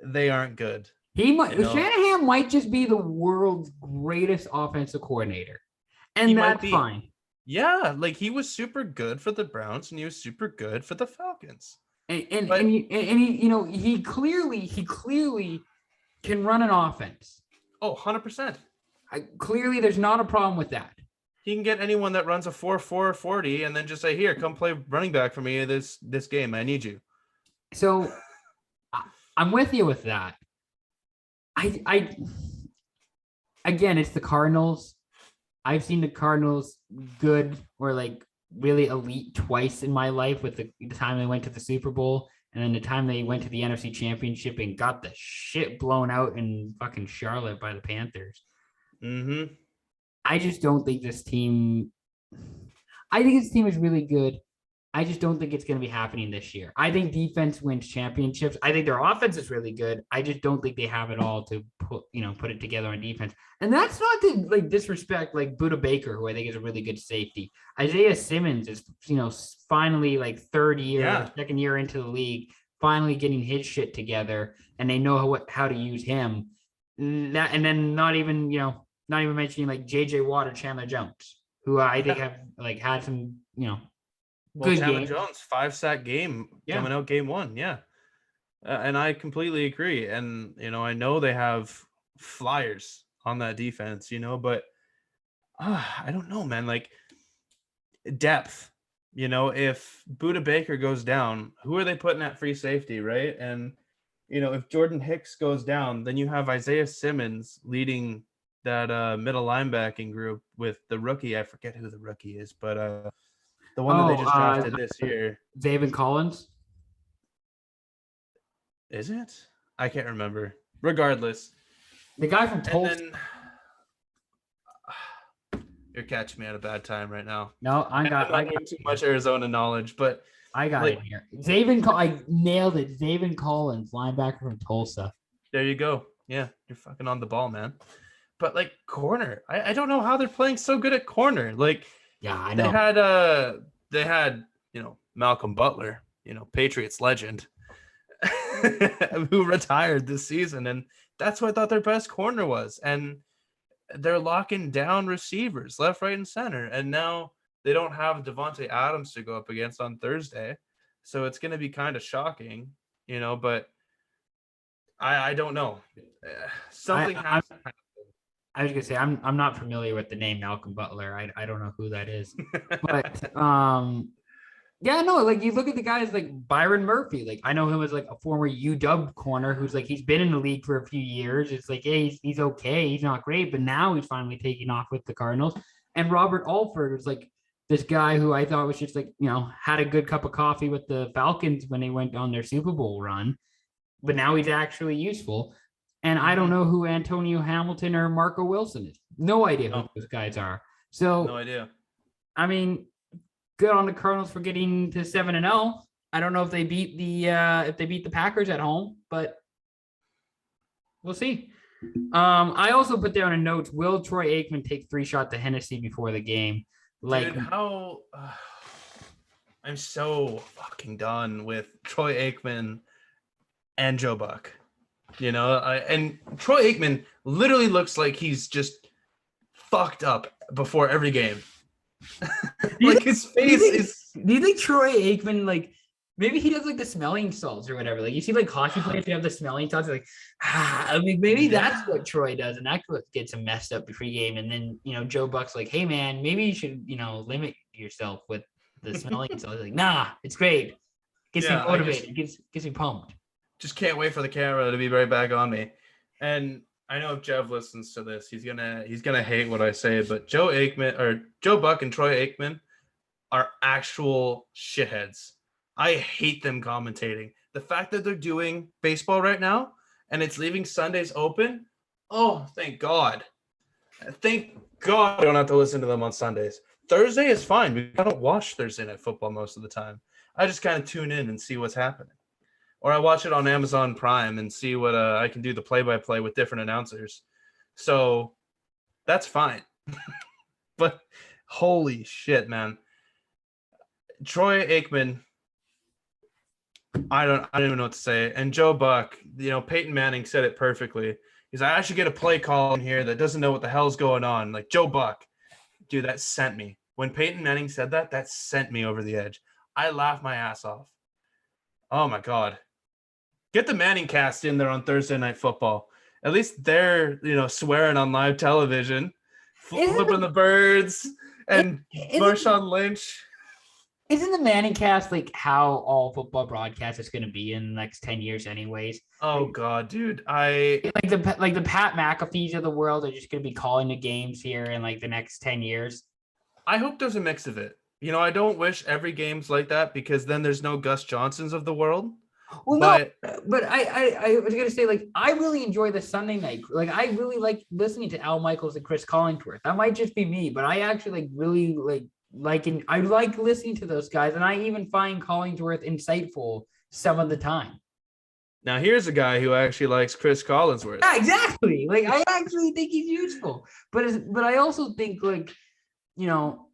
B: they aren't good.
A: Shanahan might just be the world's greatest offensive coordinator, and that's fine.
B: Yeah, like he was super good for the Browns and he was super good for the Falcons.
A: And he clearly can run an offense.
B: Oh, 100%.
A: Clearly, there's not a problem with that.
B: He can get anyone that runs a 4.4 40 and then just say, "Here, come play running back for me this game. I need you."
A: So, I'm with you with that. Again, it's the Cardinals. I've seen the Cardinals good or like really elite twice in my life, with the time they went to the Super Bowl and then the time they went to the NFC Championship and got the shit blown out in fucking Charlotte by the Panthers.
B: Mm-hmm.
A: I just don't think this team. I think this team is really good. I just don't think it's going to be happening this year. I think defense wins championships. I think their offense is really good. I just don't think they have it all to put it together on defense. And that's not to like disrespect like Buda Baker, who I think is a really good safety. Isaiah Simmons is, finally like second year into the league, finally getting his shit together, and they know how to use him. And then not even mentioning like JJ Watt or Chandler Jones, who I think have like had some, good
B: Chandler
A: game.
B: Jones, 5-sack game coming out game 1. Yeah. And I completely agree. And, I know they have flyers on that defense, but I don't know, man. Like depth, if Buda Baker goes down, who are they putting at free safety, right? And, if Jordan Hicks goes down, then you have Isaiah Simmons leading that middle linebacking group with the rookie. I forget who the rookie is, but the one that they just drafted this year.
A: Zaven Collins?
B: Is it? I can't remember. Regardless.
A: The guy from Tulsa.
B: You're catching me at a bad time right now.
A: No, I got
B: too much Arizona knowledge, but
A: I got it here. I nailed it. Zaven Collins, linebacker from Tulsa.
B: There you go. Yeah, you're fucking on the ball, man. But like corner, I don't know how they're playing so good at corner. Like,
A: yeah, I know.
B: They had Malcolm Butler, Patriots legend, who retired this season, and that's what I thought their best corner was. And they're locking down receivers left, right, and center. And now they don't have Devontae Adams to go up against on Thursday, so it's going to be kind of shocking, But I don't know. Something has to happen.
A: I was gonna say I'm not familiar with the name Malcolm Butler. I don't know who that is, but yeah, no, like you look at the guys like Byron Murphy. Like I know him as like a former UW corner who's like he's been in the league for a few years. It's like, hey, he's okay, he's not great, but now he's finally taking off with the Cardinals. And Robert Alford was like this guy who I thought was just like had a good cup of coffee with the Falcons when they went on their Super Bowl run, but now he's actually useful. And I don't know who Antonio Hamilton or Marco Wilson is. No idea who those guys are. So
B: no idea.
A: I mean, good on the Cardinals for getting to 7-0. I don't know if they beat the Packers at home, but we'll see. I also put down in notes: will Troy Aikman take 3 shots to Hennessy before the game? Like,
B: dude, I'm so fucking done with Troy Aikman and Joe Buck. And Troy Aikman literally looks like he's just fucked up before every game. Like his face is.
A: Do you think Troy Aikman, like, maybe he does like the smelling salts or whatever? Like you see like hockey players, they have the smelling salts, like, I mean, maybe that's what Troy does, and that's what gets him messed up pre-game. And then Joe Buck's like, hey man, maybe you should limit yourself with the smelling salts. Like, nah, it's great. Gets me motivated. Gets me pumped.
B: Just can't wait for the camera to be right back on me. And I know if Jeff listens to this, he's gonna hate what I say, but Joe Buck and Troy Aikman are actual shitheads. I hate them commentating. The fact that they're doing baseball right now and it's leaving Sundays open. Oh, thank God. Thank God I don't have to listen to them on Sundays. Thursday is fine. I don't watch Thursday Night Football most of the time. I just kind of tune in and see what's happening. Or I watch it on Amazon Prime and see what I can do the play-by-play with different announcers. So that's fine. But holy shit, man. Troy Aikman, I don't even know what to say. And Joe Buck, Peyton Manning said it perfectly. He's like, I should get a play call in here that doesn't know what the hell's going on. Like Joe Buck, dude, that sent me. When Peyton Manning said that sent me over the edge. I laughed my ass off. Oh my God. Get the Manning cast in there on Thursday Night Football. At least they're, swearing on live television, flipping the birds, and Marshawn Lynch.
A: Isn't the Manning cast like how all football broadcasts is going to be in the next 10 years anyways?
B: Oh God, dude.
A: Like the Pat McAfees of the world are just going to be calling the games here in like the next 10 years.
B: I hope there's a mix of it. I don't wish every game's like that because then there's no Gus Johnsons of the world.
A: Well, no, but I was gonna say, like, I really enjoy the Sunday night. Like, I really like listening to Al Michaels and Chris Collinsworth. That might just be me, but I actually really I like listening to those guys, and I even find Collingsworth insightful some of the time.
B: Now here's a guy who actually likes Chris Collinsworth.
A: Yeah, exactly. Like I actually think he's useful, but I also think like, you know,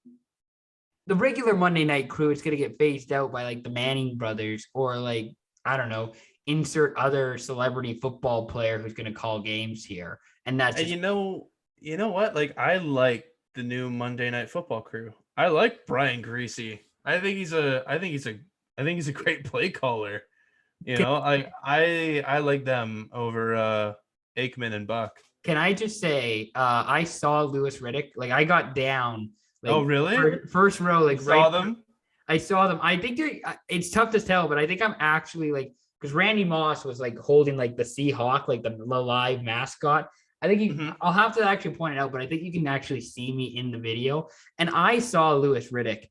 A: the regular Monday night crew is going to get phased out by like the Manning brothers or like, I don't know, insert other celebrity football player who's going to call games here. And that's
B: And you know what? Like I like the new Monday Night Football crew. I like Brian Greasy. I think he's a great play caller. You know, I like them over Aikman and Buck.
A: Can I just say, I saw Louis Riddick. Like I got down
B: Oh,
A: like
B: really?
A: first row, like
B: You
A: right.
B: saw them?
A: I saw them. I think it's tough to tell, but I think I'm actually like, because Randy Moss was like holding like the Seahawk, like the live mascot. I think I'll have to actually point it out, but I think you can actually see me in the video. And I saw Louis Riddick.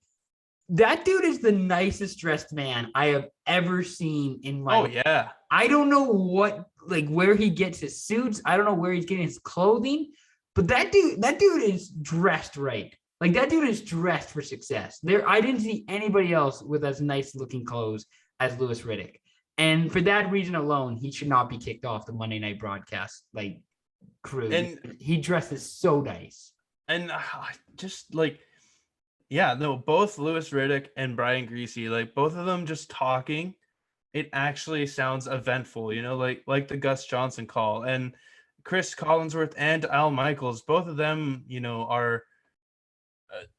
A: That dude is the nicest dressed man I have ever seen in my life.
B: Yeah.
A: I don't know where he gets his suits. I don't know where he's getting his clothing, but that dude is dressed right. Like that dude is dressed for success. I didn't see anybody else with as nice looking clothes as Louis Riddick. And for that reason alone, he should not be kicked off the Monday night broadcast like crew. And he dresses so nice.
B: And just like, yeah, no, both Louis Riddick and Brian Greasy, like both of them just talking, it actually sounds eventful, you know, like the Gus Johnson call. And Chris Collinsworth and Al Michaels, both of them, you know, are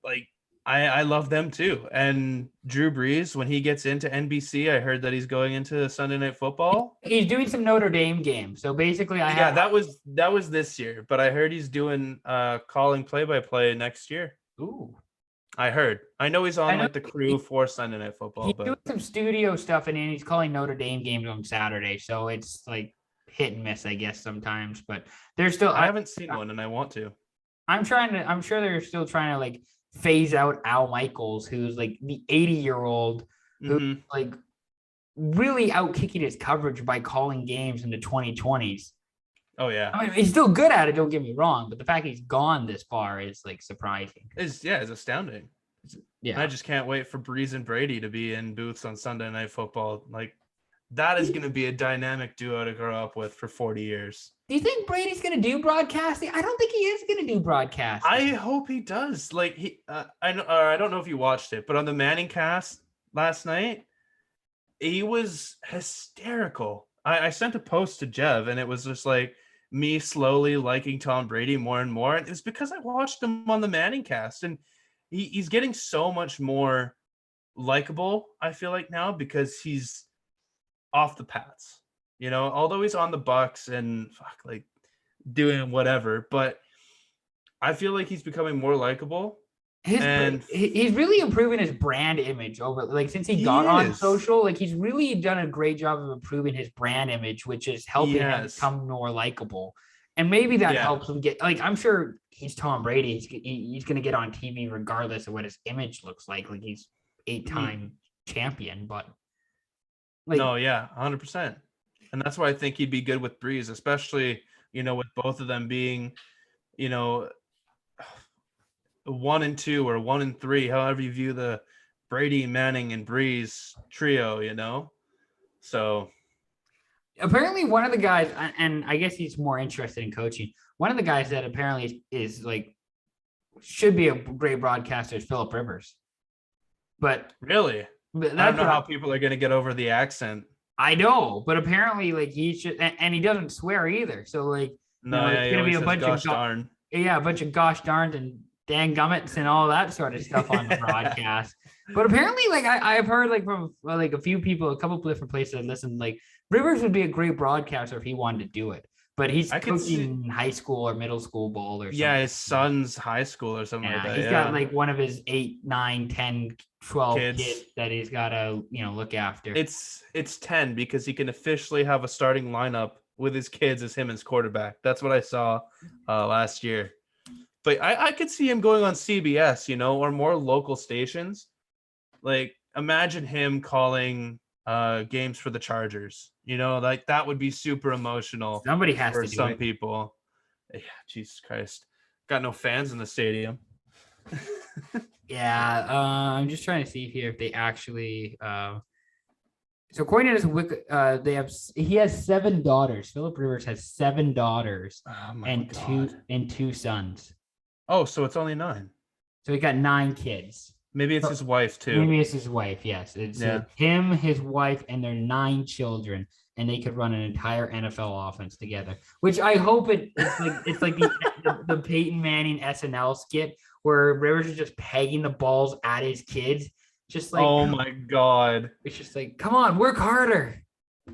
B: like I love them too. And Drew Brees, when he gets into NBC, I heard that he's going into Sunday Night Football.
A: He's doing some Notre Dame games. So basically,
B: that was this year, but I heard he's doing calling play-by-play next year.
A: Ooh.
B: I heard. I know he's on like the crew for Sunday Night Football.
A: He's doing some studio stuff, and then he's calling Notre Dame games on Saturday. So it's like hit and miss, I guess, sometimes. But there's still.
B: I haven't seen one, and I want to.
A: I'm sure they're still trying to like phase out Al Michaels, who's like the 80-year-old who's like really out kicking his coverage by calling games in the 2020s.
B: Oh yeah.
A: I mean, he's still good at it, don't get me wrong, but the fact he's gone this far is like surprising.
B: It's astounding. Yeah. I just can't wait for Brees and Brady to be in booths on Sunday Night Football. Like that is going to be a dynamic duo to grow up with for 40 years.
A: Do you think Brady's going to do broadcasting? I don't think he is going to do broadcasting.
B: I hope he does. Like I don't know if you watched it, but on the Manning cast last night, he was hysterical. I sent a post to Jev, and it was just like me slowly liking Tom Brady more and more. And it was because I watched him on the Manning cast, and he's getting so much more likable, I feel like now, because he's off the Pats. You know, although he's on the Bucks and like doing whatever, but I feel like he's becoming more likable.
A: He's really improving his brand image over like since he got on social. Like he's really done a great job of improving his brand image, which is helping him become more likable. And maybe that helps him get like I'm sure he's Tom Brady. He's going to get on TV regardless of what his image looks like. Like he's 8-time champion, but
B: like 100%. And that's why I think he'd be good with Brees, especially, you know, with both of them being, you know, 1 and 2 or 1 and 3, however you view the Brady, Manning, and Brees trio, you know? So
A: apparently one of the guys, and I guess he's more interested in coaching, one of the guys that apparently is like should be a great broadcaster is Phillip Rivers. But
B: really? I don't know how people are going to get over the accent.
A: I know, but apparently, like he should, and he doesn't swear either. So, like, it's gonna be a bunch of
B: darn.
A: A bunch of gosh darns and dang gummits and all that sort of stuff on the broadcast. But apparently, like I've heard like from like a few people, a couple of different places that listen, like Rivers would be a great broadcaster if he wanted to do it. But he's coaching high school or middle school ball or something.
B: Yeah, his son's high school or something like that.
A: He's got like one of his 8, 9, 10, 12 kids that he's got to, look after.
B: It's 10 because he can officially have a starting lineup with his kids as him as quarterback. That's what I saw last year. But I could see him going on CBS, or more local stations. Like, imagine him calling games for the Chargers. Like that would be super emotional.
A: Somebody has to do
B: some people. Yeah, Jesus Christ. Got no fans in the stadium.
A: Yeah, I'm just trying to see here if they actually. So according to this he has 7 daughters. Philip Rivers has 7 daughters
B: Oh my
A: and
B: God.
A: two sons.
B: Oh, so it's only 9.
A: So he got 9 kids.
B: Maybe it's
A: So
B: his wife too.
A: maybe it's his wife. Yes, it's
B: Yeah.
A: him, his wife, and their 9 children, and they could run an entire NFL offense together. Which I hope it's like the Peyton Manning SNL skit where Rivers is just pegging the balls at his kids, just like
B: Oh my God.
A: it's just like, come on, work harder.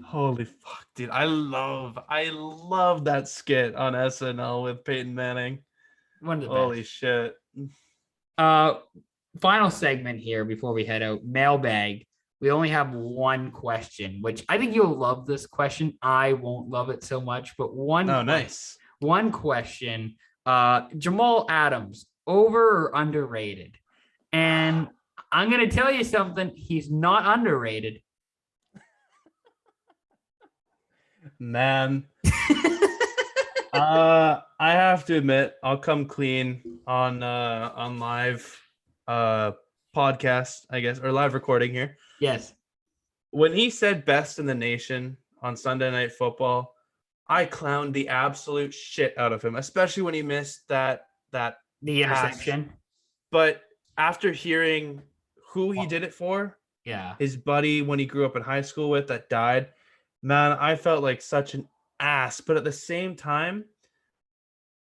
B: Holy fuck, dude. I love that skit on SNL with Peyton Manning.
A: One of the
B: Holy
A: best.
B: shit.
A: Final segment here before we head out. Mailbag. We only have one question, which I think you'll love this question. I won't love it so much, but
B: Nice.
A: one question. Jamal Adams, over or underrated? And I'm gonna tell you something. He's not underrated.
B: Man. I have to admit, I'll come clean on live podcast, I guess, or live recording here.
A: Yes.
B: When he said best in the nation on Sunday Night Football, I clowned the absolute shit out of him, especially when he missed that
A: The
B: pass.
A: interception.
B: But after hearing who he did it for,
A: Yeah.
B: his buddy when he grew up in high school with that died, man, I felt like such an ass. But at the same time,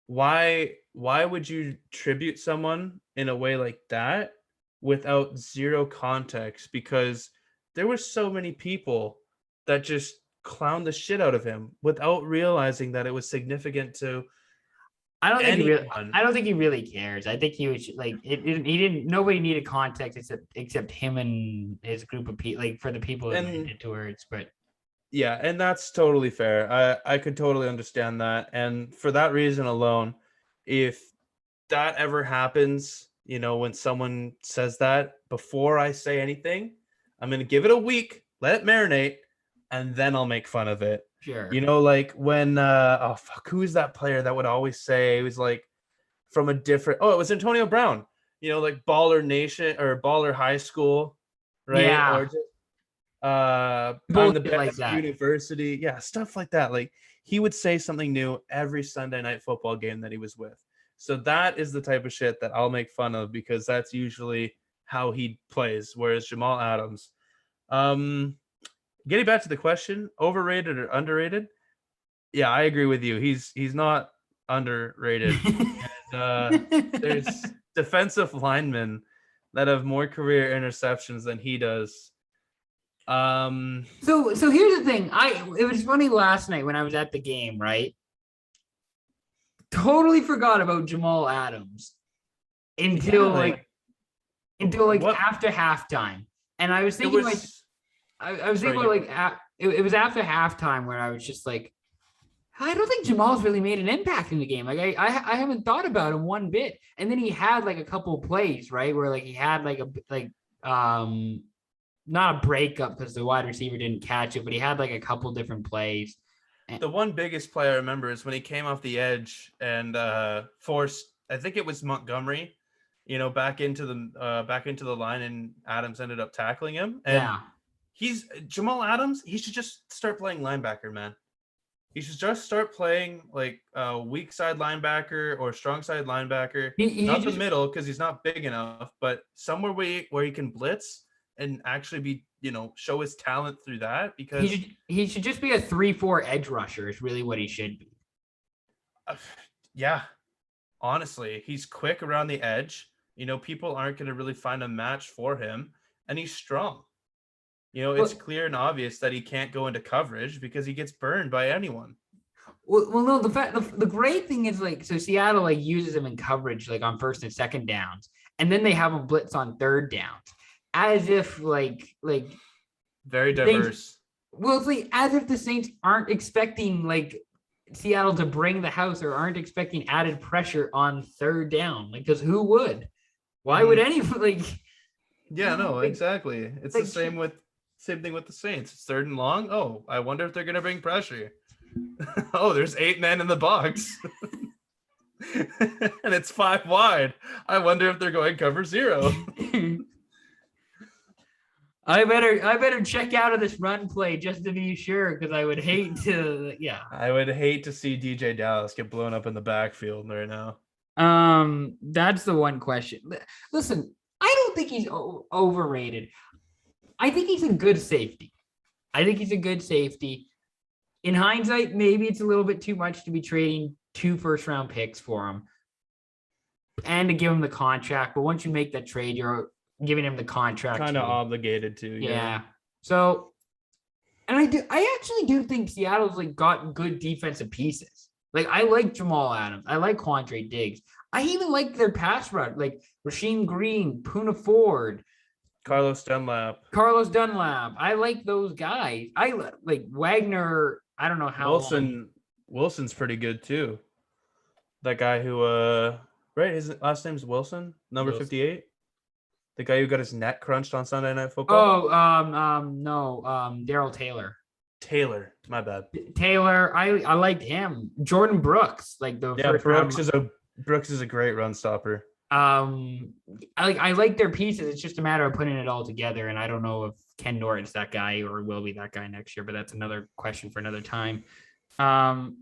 B: why would you tribute someone in a way like that without zero context? Because there were so many people that just clowned the shit out of him without realizing that it was significant to
A: I don't think
B: anyone.
A: I don't think he really cares. I think he was like he didn't. Nobody needed context except him and his group of people. Like for the people that
B: And
A: meant it towards, but
B: yeah, and that's totally fair. I could totally understand that. And for that reason alone, if that ever happens, when someone says that, before I say anything, I'm going to give it a week, let it marinate, and then I'll make fun of it.
A: sure.
B: Like when who's that player that would always say, it was like from a different, it was Antonio Brown, like Baller Nation or Baller High School, right?
A: Yeah.
B: Or just I'm the
A: Bullshit
B: best
A: like that.
B: university. Yeah, stuff like that. Like he would say something new every Sunday night football game that he was with. So that is the type of shit that I'll make fun of because that's usually how he plays. Whereas Jamal Adams, getting back to the question, overrated or underrated? Yeah, I agree with you. He's not underrated. And, there's defensive linemen that have more career interceptions than he does.
A: So here's the thing. It was funny last night when I was at the game, right? Totally forgot about Jamal Adams until after halftime. And I was thinking I was thinking it was after halftime where I was just like, I don't think Jamal's really made an impact in the game. Like I haven't thought about him one bit. And then he had like a couple of plays, right? Where like he had not a breakup because the wide receiver didn't catch it, but he had like a couple different plays.
B: The one biggest play I remember is when he came off the edge and forced, I think it was Montgomery, back into the line, and Adams ended up tackling him. And he's Jamal Adams. He should just start playing linebacker, man. He should just start playing like weak side linebacker or strong side linebacker, not the middle because he's not big enough, but somewhere where he can blitz and actually be, show his talent through that, because
A: he should just be a 3-4 edge rusher is really what he should be.
B: Yeah, honestly, he's quick around the edge. People aren't going to really find a match for him, and he's strong. It's clear and obvious that he can't go into coverage because he gets burned by anyone.
A: Well, no, the great thing is so Seattle like uses him in coverage like on first and second downs, and then they have him blitz on third downs. As if like
B: very diverse.
A: It's like as if the Saints aren't expecting like Seattle to bring the house or aren't expecting added pressure on third down. Like, because who would? Why would anyone
B: Yeah, no, exactly. It's the same thing with the Saints. It's third and long. Oh, I wonder if they're gonna bring pressure. Oh, there's 8 men in the box. And it's 5 wide. I wonder if they're going cover 0.
A: I better check out of this run play just to be sure, because I would hate to. Yeah.
B: I would hate to see DJ Dallas get blown up in the backfield right now.
A: That's the one question. Listen, I don't think he's overrated. I think he's a good safety. In hindsight, maybe it's a little bit too much to be trading 2 first-round picks for him and to give him the contract. But once you make that trade, you're giving him the contract.
B: Kind of obligated to.
A: Yeah. So, and I actually do think Seattle's like got good defensive pieces. Like, I like Jamal Adams. I like Quandre Diggs. I even like their pass rush, like Rasheem Green, Poona Ford,
B: Carlos Dunlap.
A: I like those guys. I like Wagner. I don't know how
B: Wilson's pretty good too. That guy who right, his last name's Wilson, number 58. The guy who got his neck crunched on Sunday Night Football.
A: Daryl Taylor.
B: Taylor, my bad.
A: Taylor, I liked him. Jordan Brooks, like the first
B: Brooks is a great run stopper.
A: I like their pieces. It's just a matter of putting it all together. And I don't know if Ken Norton's that guy or will be that guy next year, but that's another question for another time. Haydn,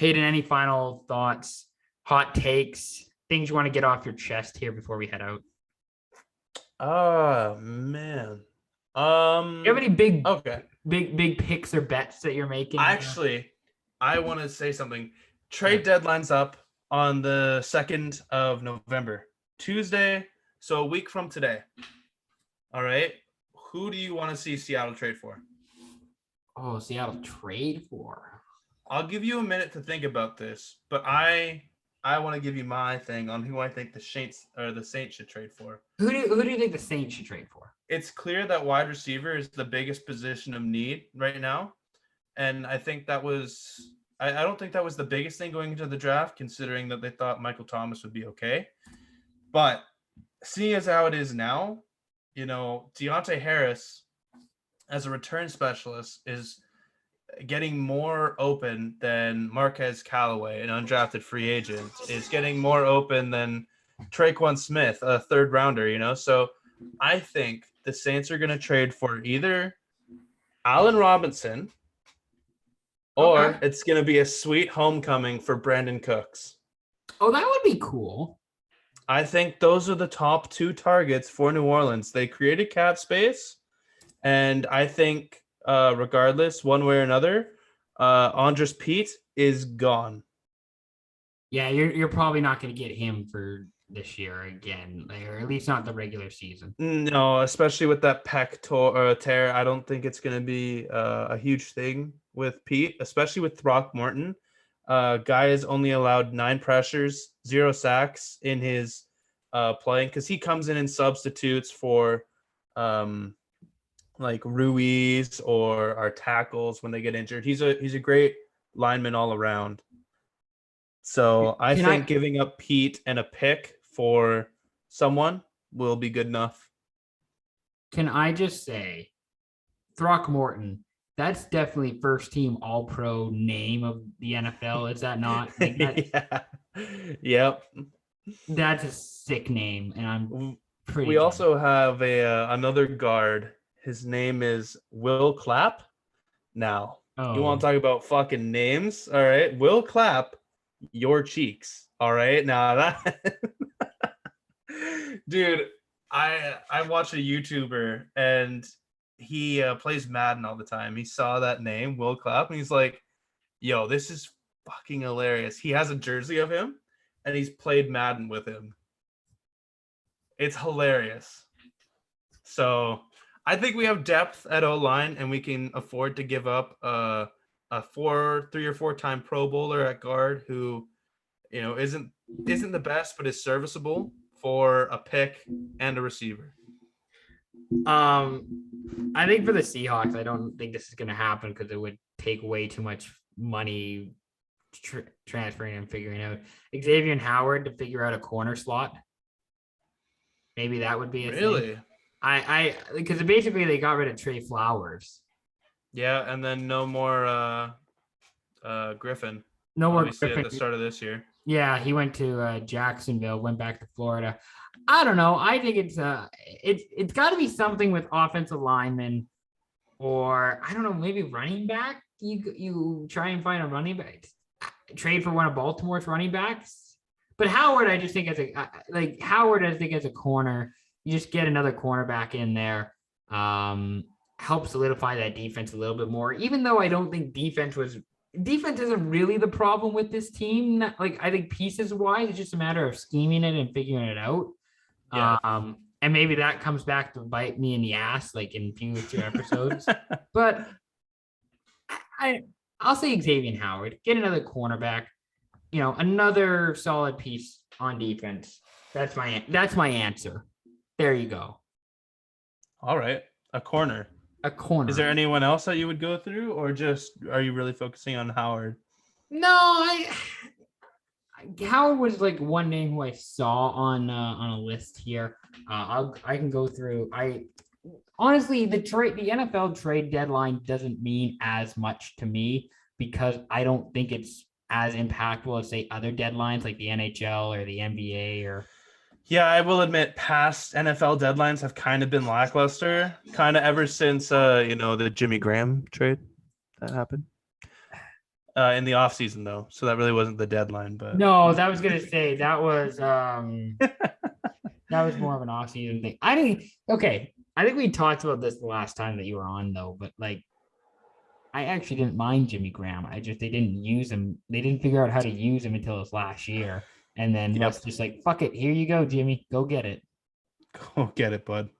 A: any final thoughts, hot takes, things you want to get off your chest here before we head out?
B: Oh man.
A: Do you have any big picks or bets that you're making?
B: Actually, I want to say something. Trade deadline's up on the 2nd of November, Tuesday, so a week from today. All right. Who do you want to see Seattle trade for?
A: Oh, Seattle trade for?
B: I'll give you a minute to think about this, but I want to give you my thing on who I think the Saints should trade for.
A: Who do you think the Saints should trade for?
B: It's clear that wide receiver is the biggest position of need right now, and I think that was. I don't think that was the biggest thing going into the draft, considering that they thought Michael Thomas would be okay. But seeing as how it is now, Deontay Harris as a return specialist is getting more open than Marquez Callaway, an undrafted free agent, is getting more open than Traquan Smith, a 3rd rounder, So I think the Saints are going to trade for either Allen Robinson, or it's going to be a sweet homecoming for Brandon Cooks.
A: Oh, that would be cool.
B: I think those are the top 2 targets for New Orleans. They created cap space, and I think regardless, one way or another, Andres Pete is gone.
A: Yeah, you're probably not going to get him for this year again, or at least not the regular season.
B: No, especially with that pec tear. I don't think it's going to be a huge thing with Pete, especially with Throckmorton. Guy has only allowed 9 pressures, 0 sacks in his playing, because he comes in and substitutes for like Ruiz or our tackles when they get injured. He's a great lineman all around. So I think giving up Pete and a pick for someone will be good enough.
A: Can I just say, Throckmorton, that's definitely first team All-Pro name of the NFL. Is that not? Like
B: Yeah. Yep.
A: That's a sick name, and I'm pretty.
B: We also have another guard. His name is Will Clapp. Now, you want to talk about fucking names? All right, Will Clapp, your cheeks. All right, now that dude, I watch a YouTuber and he plays Madden all the time. He saw that name, Will Clapp, and he's like, "Yo, this is fucking hilarious." He has a jersey of him, and he's played Madden with him. It's hilarious. So I think we have depth at O-line, and we can afford to give up a 3 or 4 time Pro Bowler at guard who, isn't the best, but is serviceable for a pick and a receiver.
A: I think for the Seahawks, I don't think this is going to happen because it would take way too much money transferring and figuring out Xavier Howard to figure out a corner slot. Maybe that would be a thing. Because basically they got rid of Trey Flowers.
B: Yeah, and then no more Griffin.
A: No more Griffin
B: at the start of this year.
A: Yeah, he went to Jacksonville, went back to Florida. I don't know. I think it's got to be something with offensive linemen, or I don't know, maybe running back. You try and find a running back, trade for one of Baltimore's running backs. But Howard, I just think I think as a corner, you just get another cornerback in there. Help solidify that defense a little bit more. Even though I don't think defense isn't really the problem with this team. Like I think pieces wise, it's just a matter of scheming it and figuring it out.
B: Yeah.
A: And maybe that comes back to bite me in the ass, like in future episodes. But I'll say Xavier Howard, get another cornerback, another solid piece on defense. That's my answer. There you go.
B: All right, a corner.
A: A corner.
B: Is there anyone else that you would go through, or just are you really focusing on Howard?
A: No, Howard was like one name who I saw on a list here. I can go through. Honestly, the NFL trade deadline doesn't mean as much to me because I don't think it's as impactful as say other deadlines like the NHL or the NBA or.
B: Yeah, I will admit past NFL deadlines have kind of been lackluster, kind of ever since the Jimmy Graham trade that happened. In the offseason though. So that really wasn't the deadline, but
A: no, that was gonna say that was that was more of an offseason thing. I think we talked about this the last time that you were on though, but like I actually didn't mind Jimmy Graham. They didn't use him. They didn't figure out how to use him until his last year. And then Russ just like, fuck it. Here you go, Jimmy. Go get it.
B: Go get it, bud.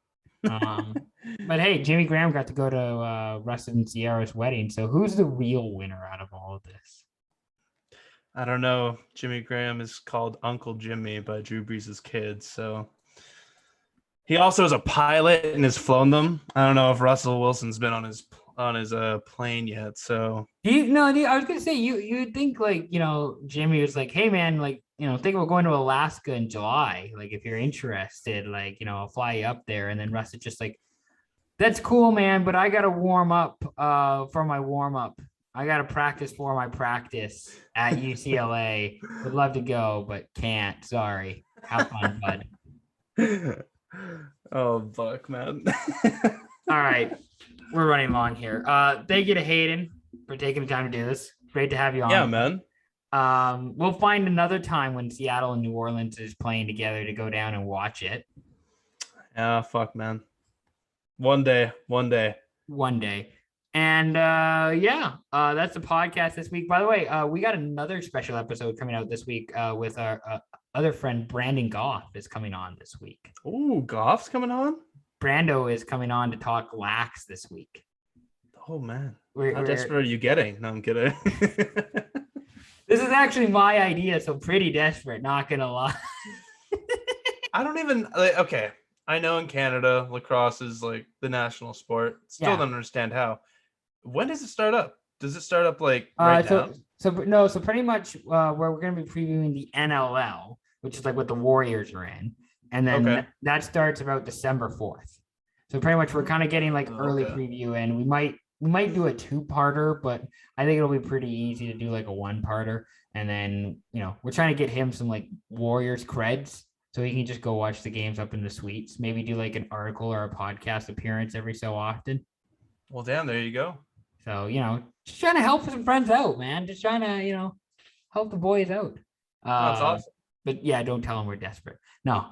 A: But hey, Jimmy Graham got to go to Russ and Sierra's wedding. So who's the real winner out of all of this?
B: I don't know. Jimmy Graham is called Uncle Jimmy by Drew Brees' kids. So he also is a pilot and has flown them. I don't know if Russell Wilson's been on his plane yet. So
A: I was gonna say you'd think like Jimmy was like, hey man, like think about going to Alaska in July. Like if you're interested, like I'll fly you up there. And then Russ is just like, that's cool, man, but I gotta warm up for my warm up. I gotta practice for my practice at UCLA. Would love to go, but can't. Sorry. Have fun, bud.
B: Oh, Buck, man.
A: All right. We're running long here. Thank you to Haydn for taking the time to do this. Great to have you on.
B: Yeah, man.
A: We'll find another time when Seattle and New Orleans is playing together to go down and watch it.
B: Yeah, fuck, man. One day.
A: And that's the podcast this week. By the way, we got another special episode coming out this week with our other friend Brandon Goff is coming on this week.
B: Oh, Goff's coming on?
A: Brando is coming on to talk lax this week.
B: Oh, man. How desperate are you getting? No, I'm kidding.
A: This is actually my idea, so pretty desperate, not going to lie.
B: I don't even... okay, I know in Canada, lacrosse is like the national sport. Still don't understand how. When does it start up? Does it start up like right now?
A: So pretty much where we're going to be previewing the NLL, which is like what the Warriors are in. And then that starts about December 4th. So pretty much we're kind of getting like early preview, and we might do a 2-parter, but I think it'll be pretty easy to do like a 1-parter. And then, we're trying to get him some like Warriors creds so he can just go watch the games up in the suites, maybe do like an article or a podcast appearance every so often.
B: Well, damn, there you go.
A: So, just trying to help some friends out, man. Just trying to, help the boys out.
B: That's awesome.
A: But yeah, don't tell them we're desperate. No.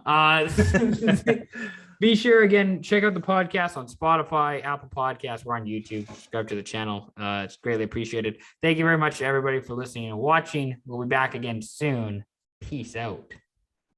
A: Be sure, again, check out the podcast on Spotify, Apple Podcasts. We're on YouTube. Subscribe to the channel. It's greatly appreciated. Thank you very much to everybody for listening and watching. We'll be back again soon. Peace out.